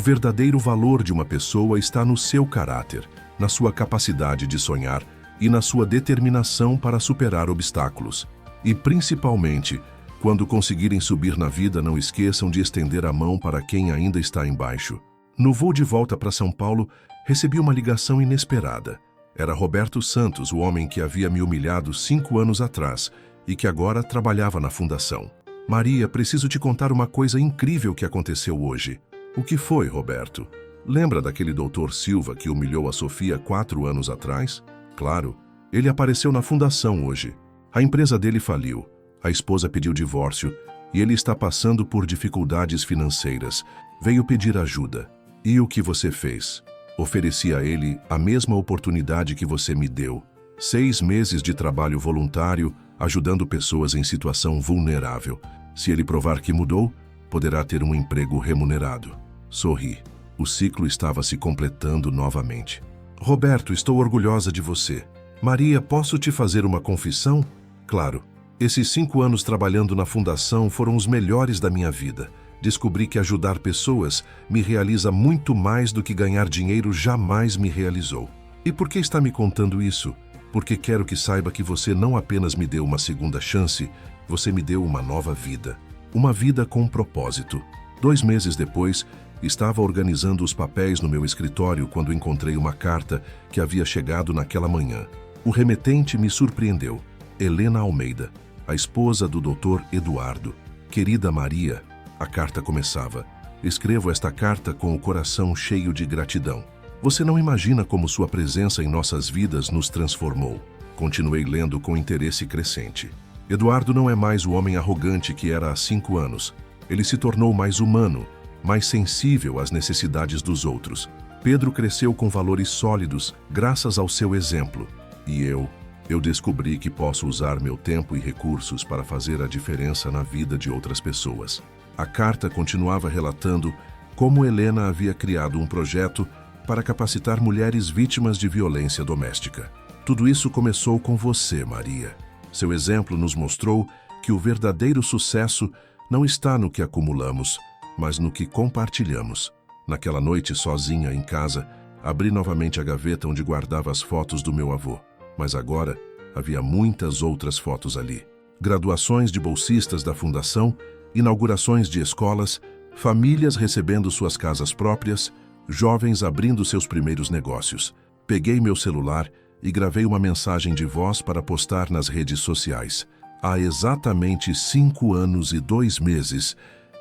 verdadeiro valor de uma pessoa está no seu caráter, na sua capacidade de sonhar e na sua determinação para superar obstáculos. E, principalmente, quando conseguirem subir na vida, não esqueçam de estender a mão para quem ainda está embaixo. No voo de volta para São Paulo, recebi uma ligação inesperada. Era Roberto Santos, o homem que havia me humilhado 5 anos atrás e que agora trabalhava na fundação. Maria, preciso te contar uma coisa incrível que aconteceu hoje. O que foi, Roberto? Lembra daquele Dr. Silva que humilhou a Sofia 4 anos atrás? Claro, ele apareceu na fundação hoje. A empresa dele faliu, a esposa pediu divórcio e ele está passando por dificuldades financeiras. Veio pedir ajuda. E o que você fez? Ofereci a ele a mesma oportunidade que você me deu. 6 meses de trabalho voluntário, ajudando pessoas em situação vulnerável. Se ele provar que mudou, poderá ter um emprego remunerado. Sorri. O ciclo estava se completando novamente. Roberto, estou orgulhosa de você. Maria, posso te fazer uma confissão? Claro. Esses 5 anos trabalhando na fundação foram os melhores da minha vida. Descobri que ajudar pessoas me realiza muito mais do que ganhar dinheiro jamais me realizou. E por que está me contando isso? Porque quero que saiba que você não apenas me deu uma segunda chance, você me deu uma nova vida. Uma vida com propósito. 2 meses depois, Estava organizando os papéis no meu escritório quando encontrei uma carta que havia chegado naquela manhã. O remetente me surpreendeu. Helena Almeida, a esposa do Dr. Eduardo. Querida Maria, a carta começava. Escrevo esta carta com o coração cheio de gratidão. Você não imagina como sua presença em nossas vidas nos transformou. Continuei lendo com interesse crescente. Eduardo não é mais o homem arrogante que era há 5 anos. Ele se tornou mais humano, mais sensível às necessidades dos outros. Pedro cresceu com valores sólidos graças ao seu exemplo. E eu descobri que posso usar meu tempo e recursos para fazer a diferença na vida de outras pessoas. A carta continuava relatando como Helena havia criado um projeto para capacitar mulheres vítimas de violência doméstica. Tudo isso começou com você, Maria. Seu exemplo nos mostrou que o verdadeiro sucesso não está no que acumulamos, mas no que compartilhamos. Naquela noite, sozinha em casa, abri novamente a gaveta onde guardava as fotos do meu avô. Mas agora, havia muitas outras fotos ali. Graduações de bolsistas da fundação, inaugurações de escolas, famílias recebendo suas casas próprias, jovens abrindo seus primeiros negócios. Peguei meu celular e gravei uma mensagem de voz para postar nas redes sociais. Há exatamente 5 anos e 2 meses,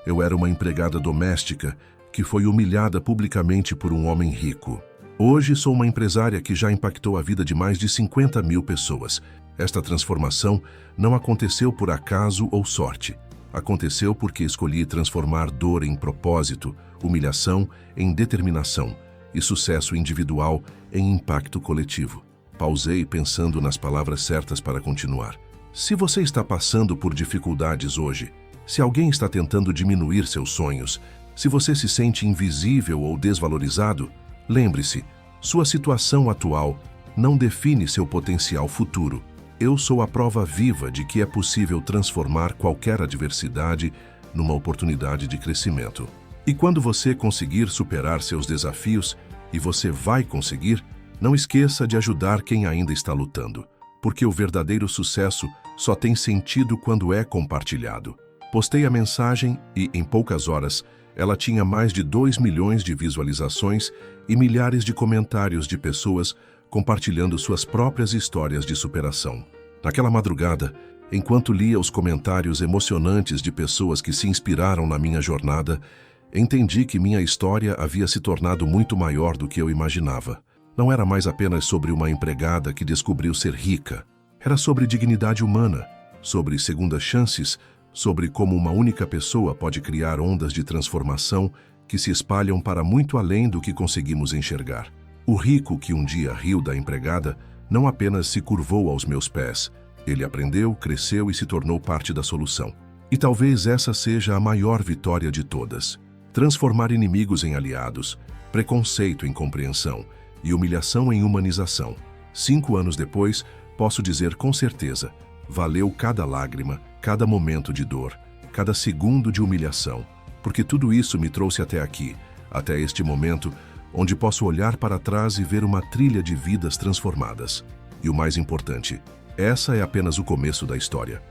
eu era uma empregada doméstica que foi humilhada publicamente por um homem rico. Hoje sou uma empresária que já impactou a vida de mais de 50 mil pessoas. Esta transformação não aconteceu por acaso ou sorte. Aconteceu porque escolhi transformar dor em propósito, humilhação em determinação e sucesso individual em impacto coletivo. Pausei pensando nas palavras certas para continuar. Se você está passando por dificuldades hoje, se alguém está tentando diminuir seus sonhos, se você se sente invisível ou desvalorizado, lembre-se, sua situação atual não define seu potencial futuro. Eu sou a prova viva de que é possível transformar qualquer adversidade numa oportunidade de crescimento. E quando você conseguir superar seus desafios, e você vai conseguir, não esqueça de ajudar quem ainda está lutando, porque o verdadeiro sucesso só tem sentido quando é compartilhado. Postei a mensagem e, em poucas horas, ela tinha mais de 2 milhões de visualizações e milhares de comentários de pessoas compartilhando suas próprias histórias de superação. Naquela madrugada, enquanto lia os comentários emocionantes de pessoas que se inspiraram na minha jornada, entendi que minha história havia se tornado muito maior do que eu imaginava. Não era mais apenas sobre uma empregada que descobriu ser rica. Era sobre dignidade humana, sobre segundas chances, sobre como uma única pessoa pode criar ondas de transformação que se espalham para muito além do que conseguimos enxergar. O rico que um dia riu da empregada não apenas se curvou aos meus pés, ele aprendeu, cresceu e se tornou parte da solução. E talvez essa seja a maior vitória de todas. Transformar inimigos em aliados, preconceito em compreensão e humilhação em humanização. 5 anos depois, posso dizer com certeza, valeu cada lágrima, cada momento de dor, cada segundo de humilhação, porque tudo isso me trouxe até aqui, até este momento, onde posso olhar para trás e ver uma trilha de vidas transformadas. E o mais importante, essa é apenas o começo da história.